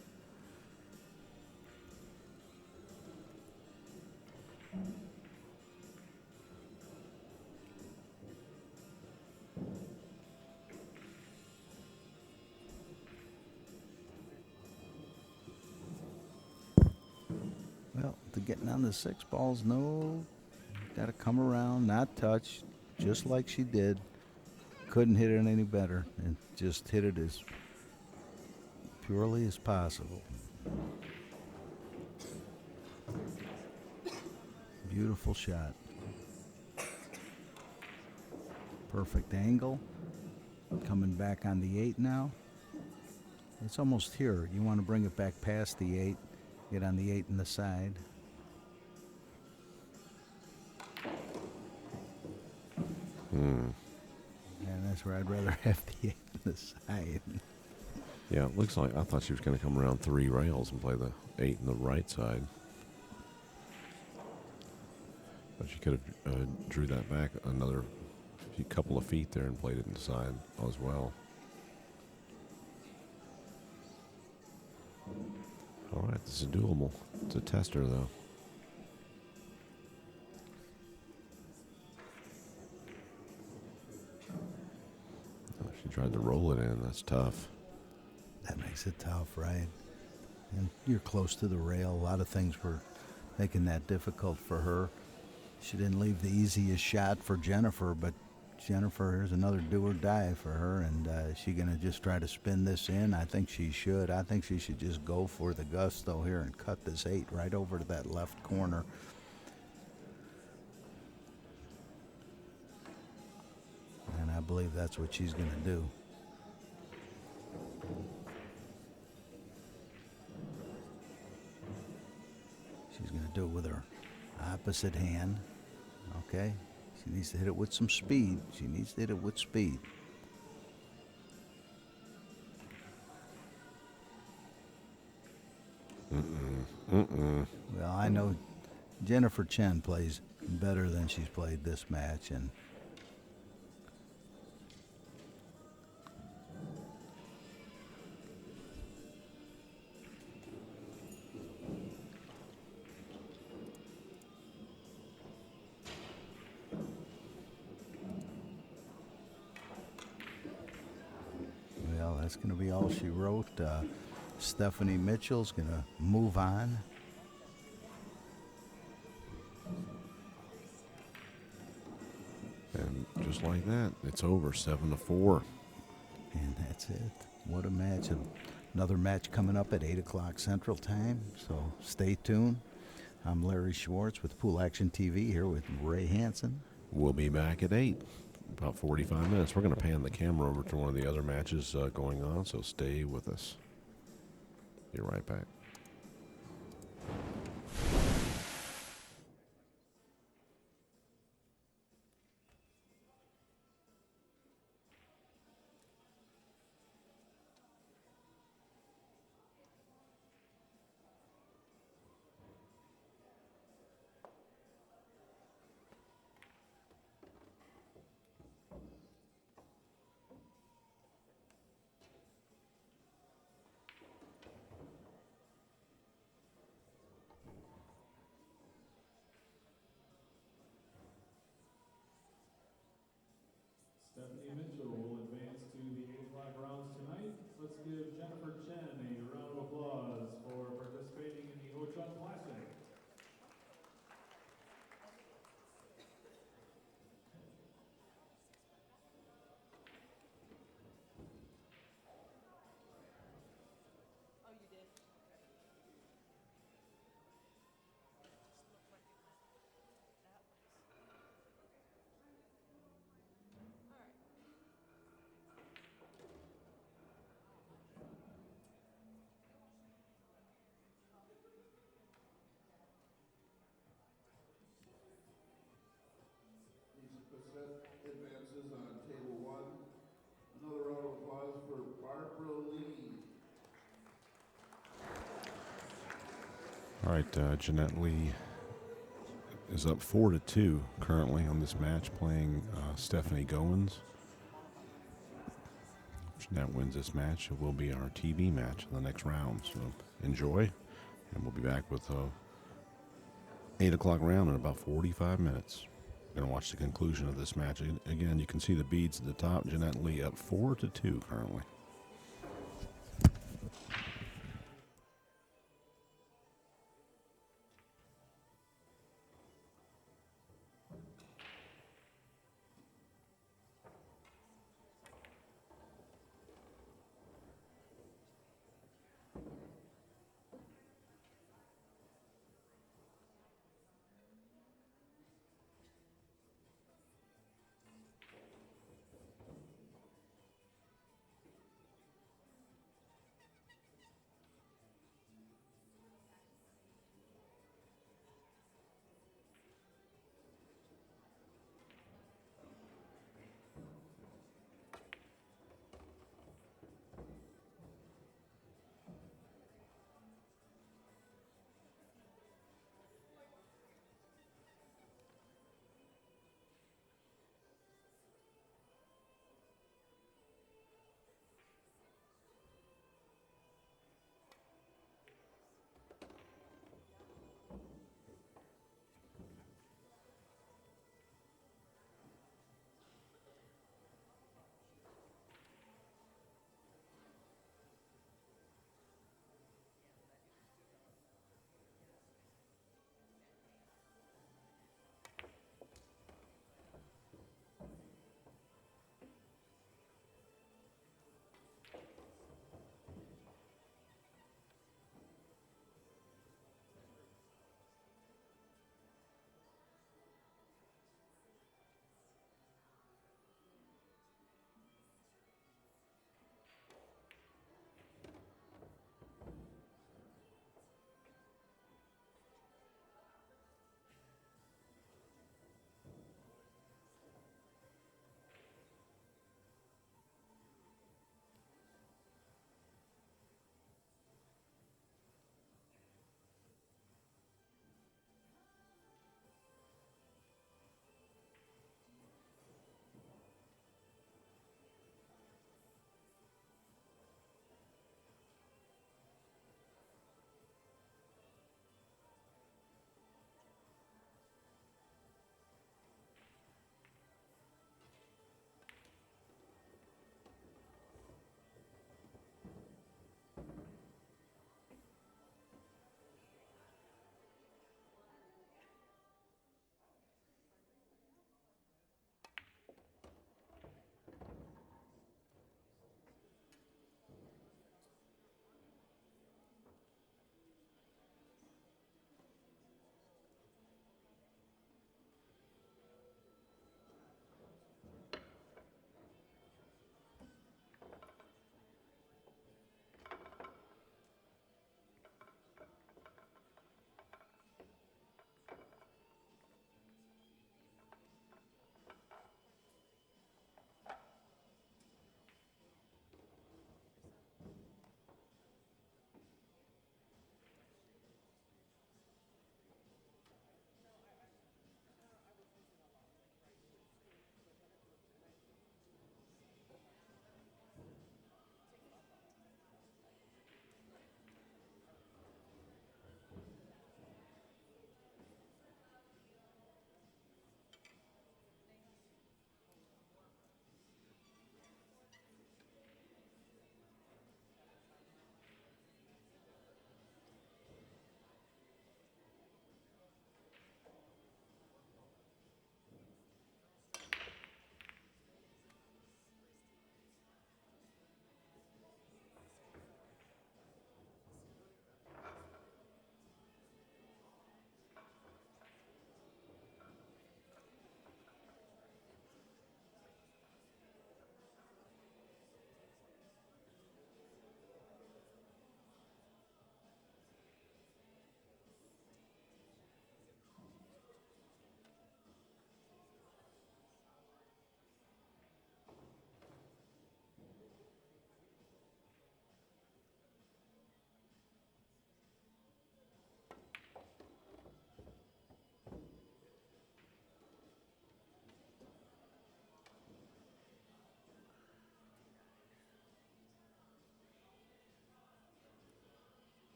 Well, the getting on the 6 balls. No, got to come around, not touch, just like she did. Couldn't hit it any better, and just hit it as purely as possible. Beautiful shot. Perfect angle. Coming back on the 8 now. It's almost here. You want to bring it back past the 8. Get on the 8 in the side. And that's where I'd rather have the 8 in the side. Yeah, it looks like I thought she was going to come around 3 rails and play the 8 in the right side. But she could have drew that back another couple of feet there and played it inside as well. All right, this is doable. It's a tester, though. Oh, she tried to roll it in. That's tough. That makes it tough, right? And you're close to the rail. A lot of things were making that difficult for her. She didn't leave the easiest shot for Jennifer, but Jennifer, here's another do or die for her, and she going to just try to spin this in? I think she should. I think she should just go for the gusto here and cut this 8 right over to that left corner. And I believe that's what she's going to do. She's going to do it with her opposite hand. Okay? She needs to hit it with some speed. She needs to hit it with speed. Well, I know Jennifer Chen plays better than she's played this match, and well, that's going to be all she wrote. Stephanie Mitchell's going to move on. And just like that, it's over, 7-4. And that's it. What a match. Another match coming up at 8 o'clock Central Time, so stay tuned. I'm Larry Schwartz with Pool Action TV here with Ray Hansen. We'll be back at 8, about 45 minutes. We're going to pan the camera over to one of the other matches going on, so stay with us. Be right back. Stephanie Mitchell will advance to the 8 o'clock rounds tonight. Let's give Jennifer Chen a round of applause for participating in the Ho-Chun Classic. Advances on table 1. Another round of applause for Barbara Lee. All right, Jeanette Lee is up 4-2 currently on this match, playing Stephanie Goins. If Jeanette wins this match, it will be our TV match in the next round. So enjoy, and we'll be back with 8 o'clock round in about 45 minutes. We're going to watch the conclusion of this match. Again, you can see the beads at the top. Jeanette Lee up 4-2 currently.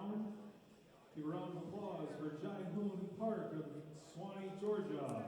round. Give a round of applause for Jai-Hoon Park of Swanee, Georgia.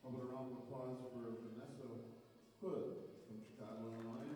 How about a round of applause for Vanessa Hood from Chicago, Illinois?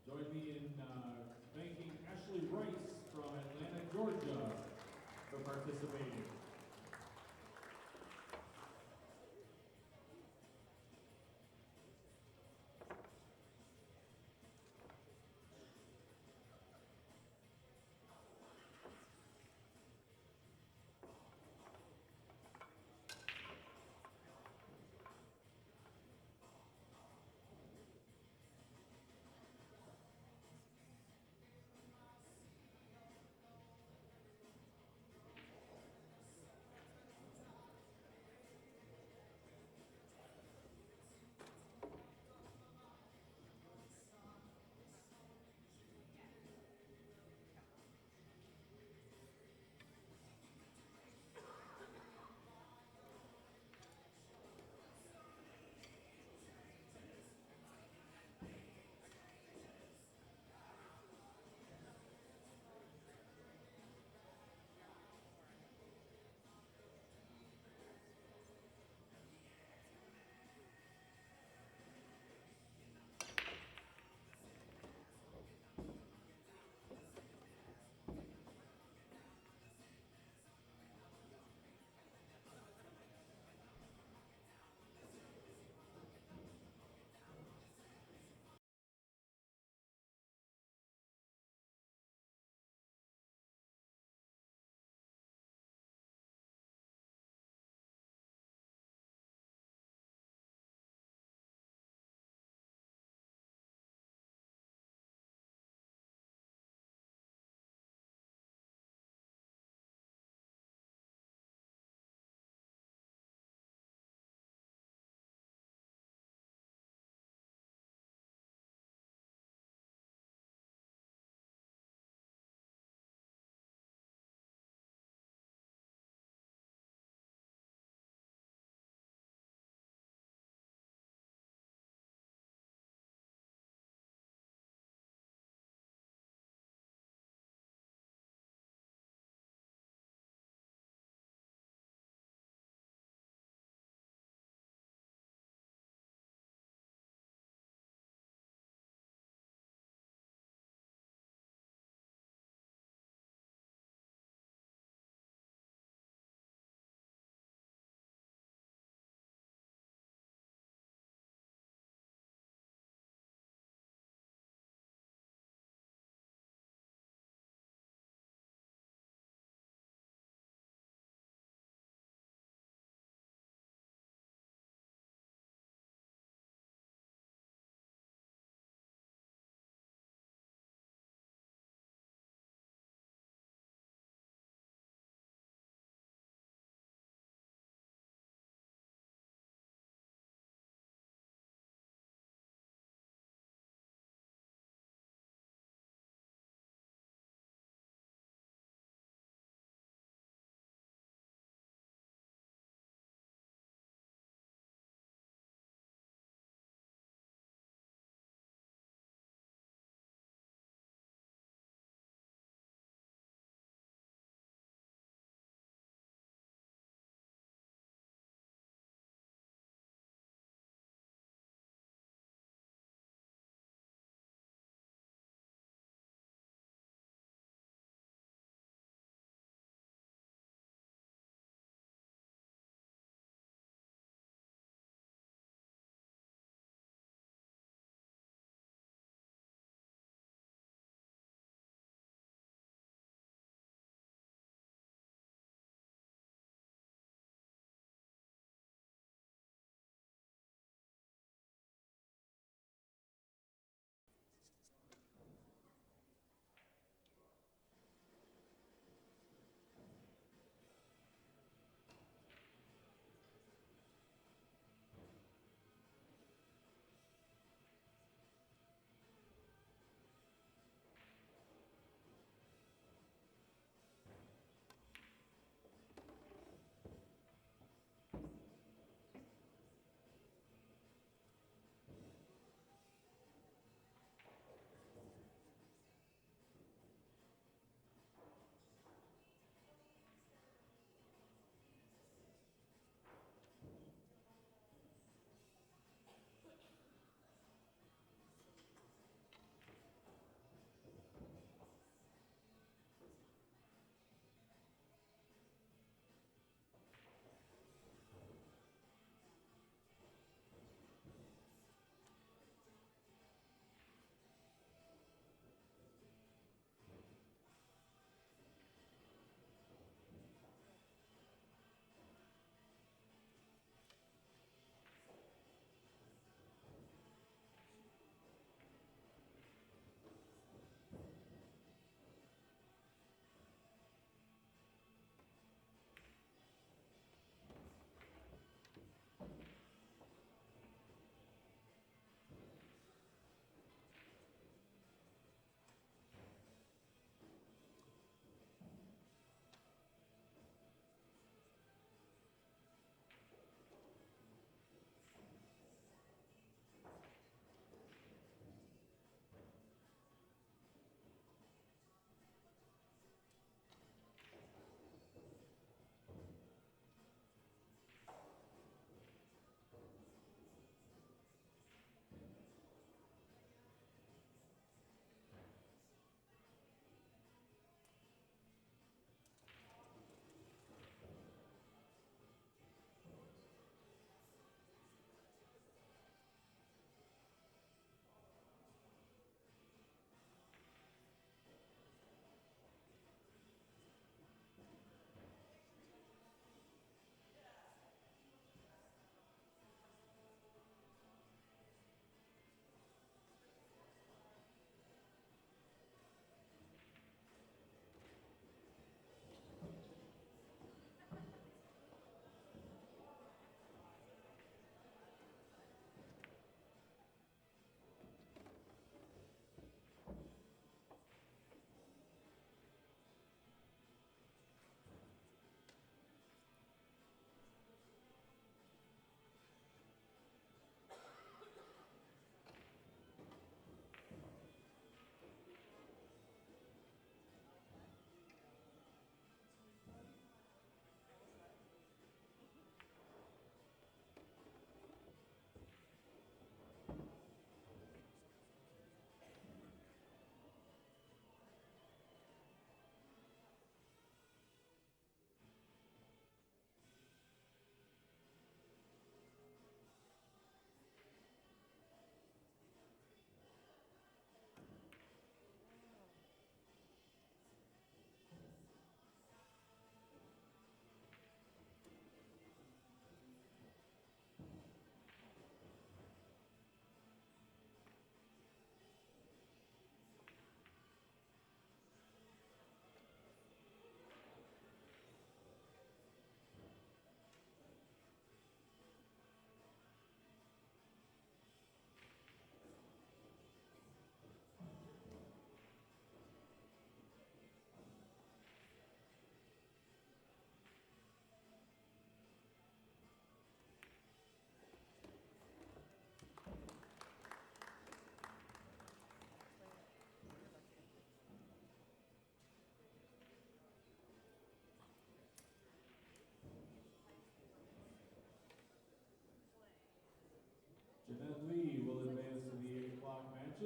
Join me in thanking Ashley Rice from Atlanta, Georgia, for participating.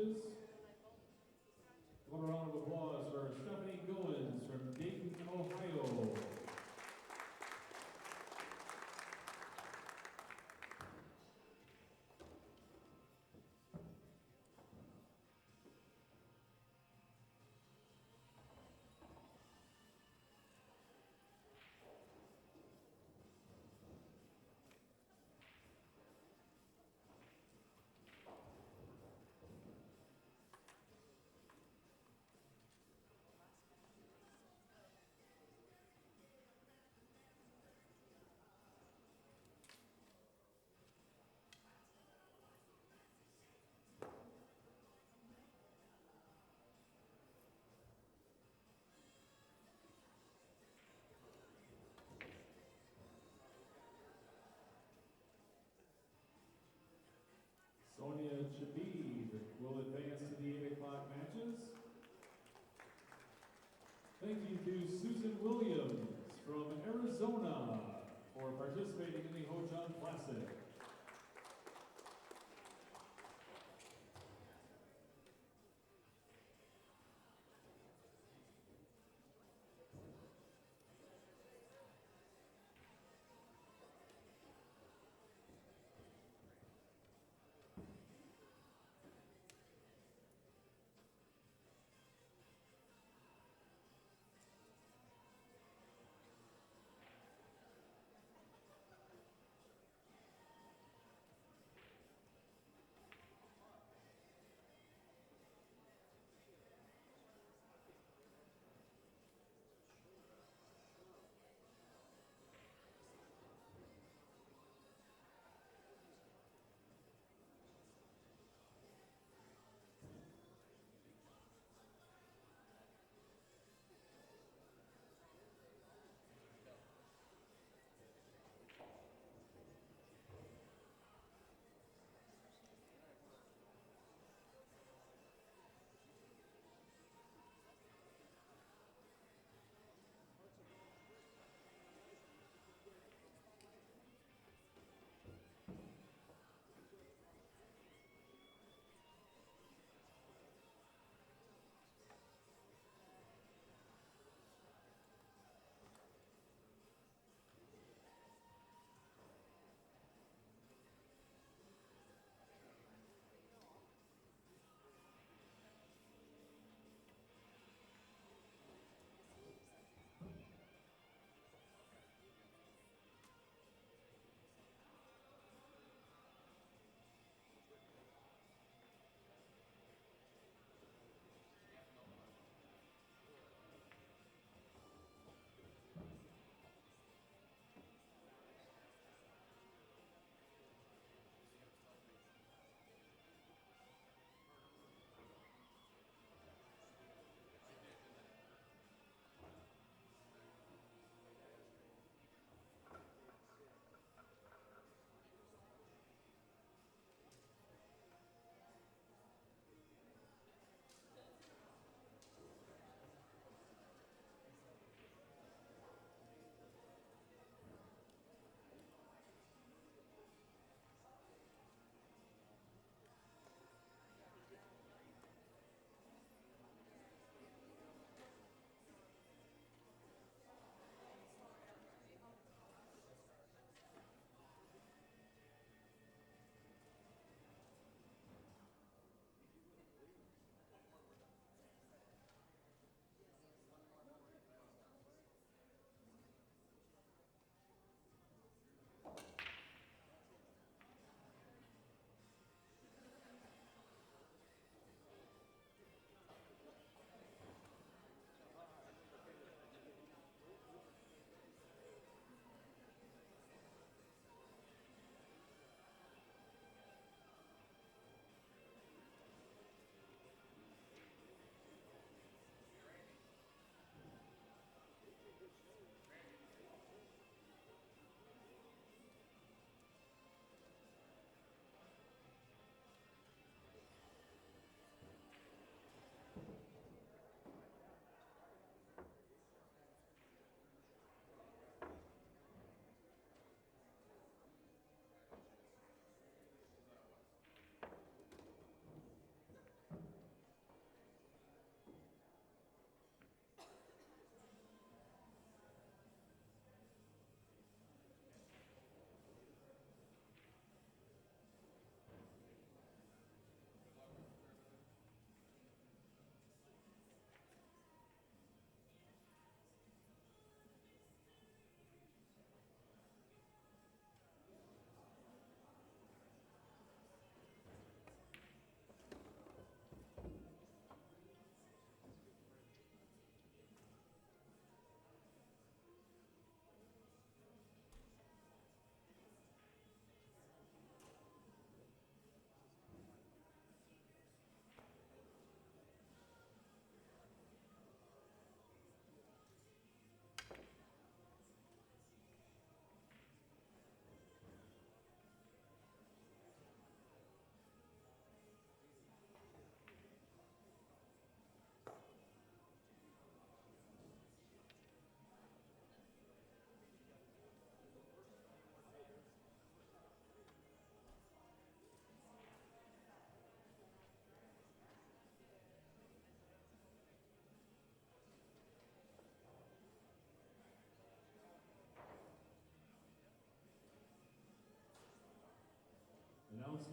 matches. One round of applause for Stephanie Goins from Dayton, Ohio. Sonia Chabib will advance to the 8 o'clock matches. Thank you to Susan Williams from Arizona for participating in the Ho-Chunk Classic.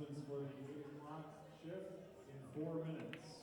announcements for the 8 o'clock shift in 4 minutes.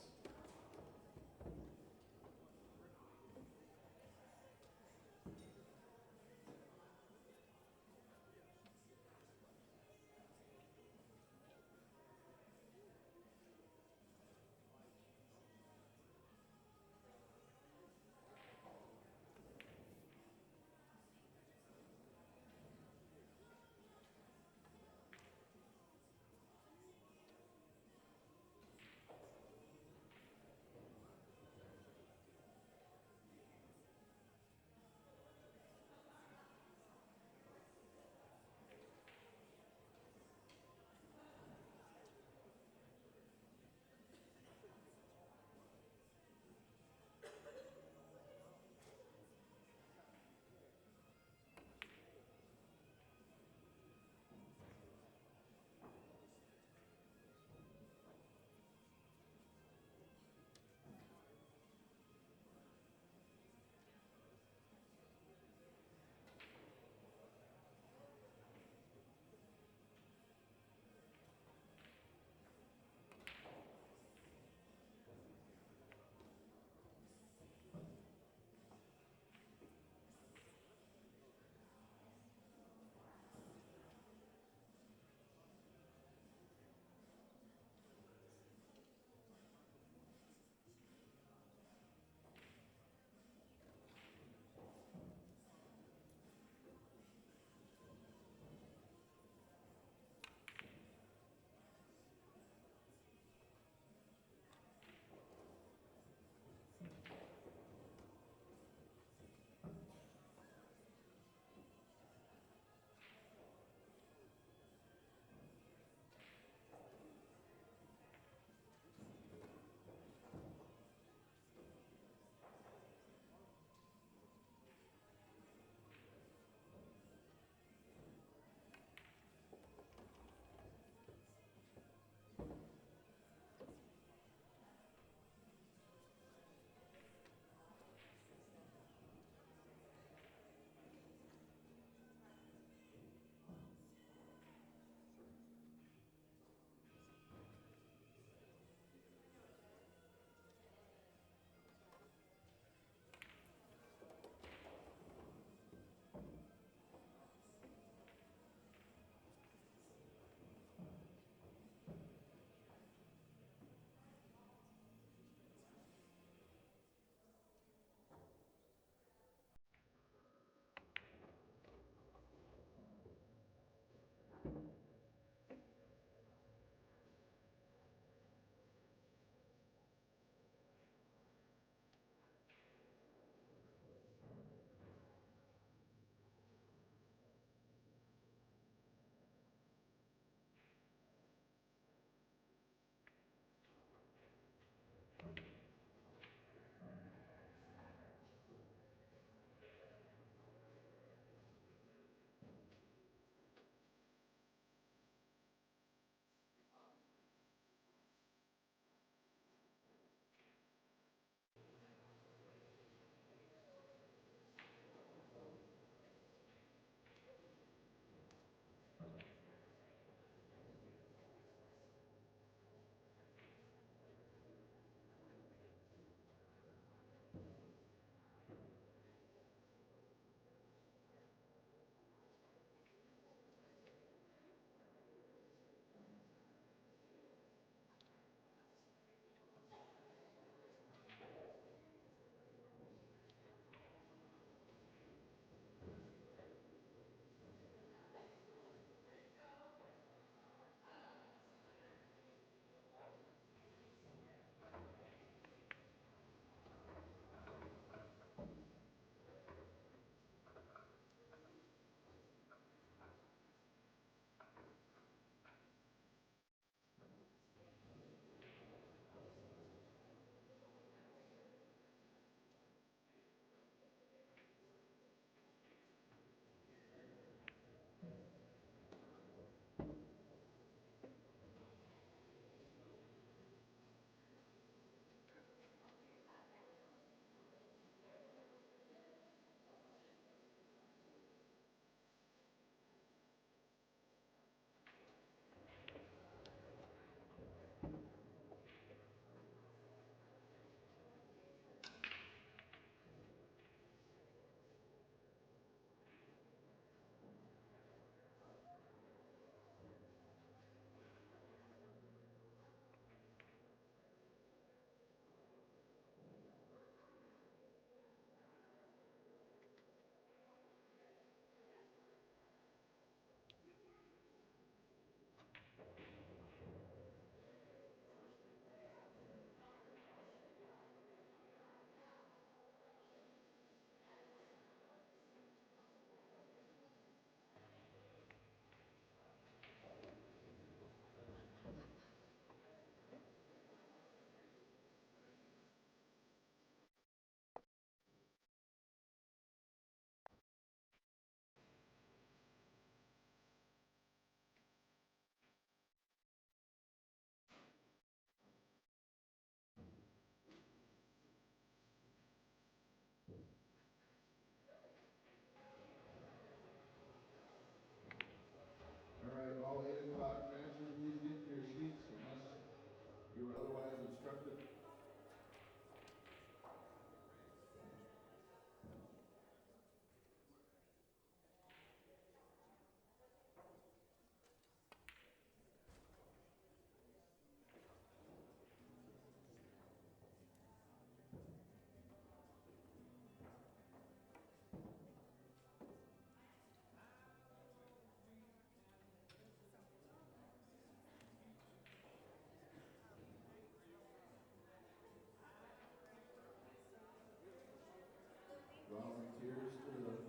volunteers to the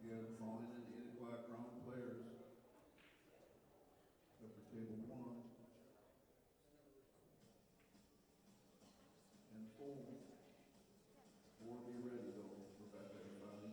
again calling in the 8 o'clock round players. Except for table 1 and 4. 4 be ready though, Rebecca, everybody.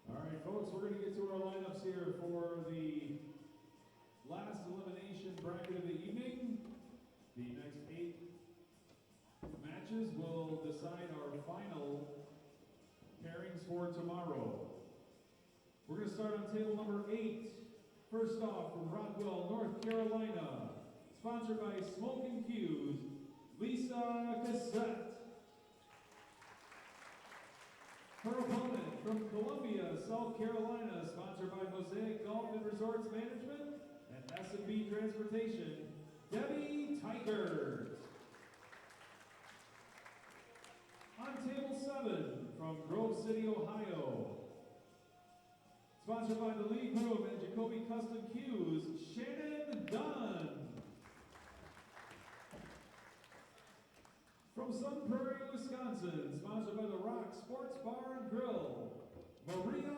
All right, folks, we're going to get to our lineups here for the last elimination bracket of the evening. The next 8 matches will decide our final pairings for tomorrow. We're going to start on table number 8. First off, from Rockwell, North Carolina, sponsored by Smoke and Cues, Lisa Cassette. Her opponent from from Columbia, South Carolina, sponsored by Mosaic Golf and Resorts Management and S&B Transportation, Debbie Tykert. On table 7, from Grove City, Ohio, sponsored by the League Group and Jacoby Custom Cues, Shannon Dunn. From Sun Prairie, Wisconsin, sponsored by the Rock Sports Bar and Grill, Maria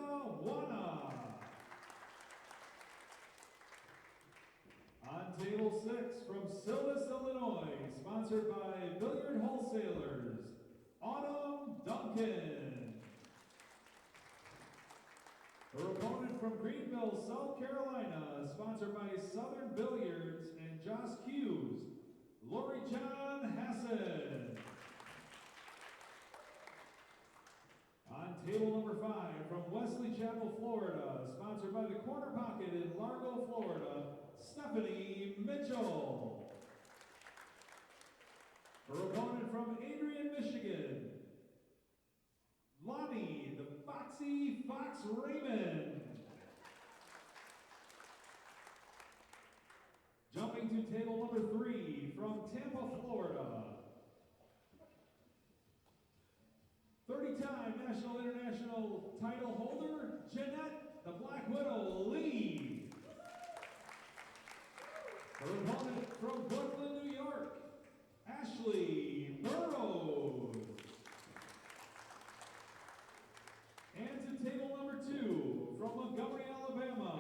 Wana. On table 6, from Silvis, Illinois, sponsored by Billiard Wholesalers, Autumn Duncan. Her opponent from Greenville, South Carolina, sponsored by Southern Billiards and Joss Hughes, Lori John Hassan. On table number 5, from Wesley Chapel, Florida, sponsored by the Corner Pocket in Largo, Florida, Stephanie Mitchell. Her opponent from Adrian, Michigan, Lonnie, the Foxy Fox Raymond. Jumping to table number 3, from Tampa, Florida, 30-time National International title holder, Jeanette, the Black Widow Lee. Her opponent from Brooklyn, New York, Ashley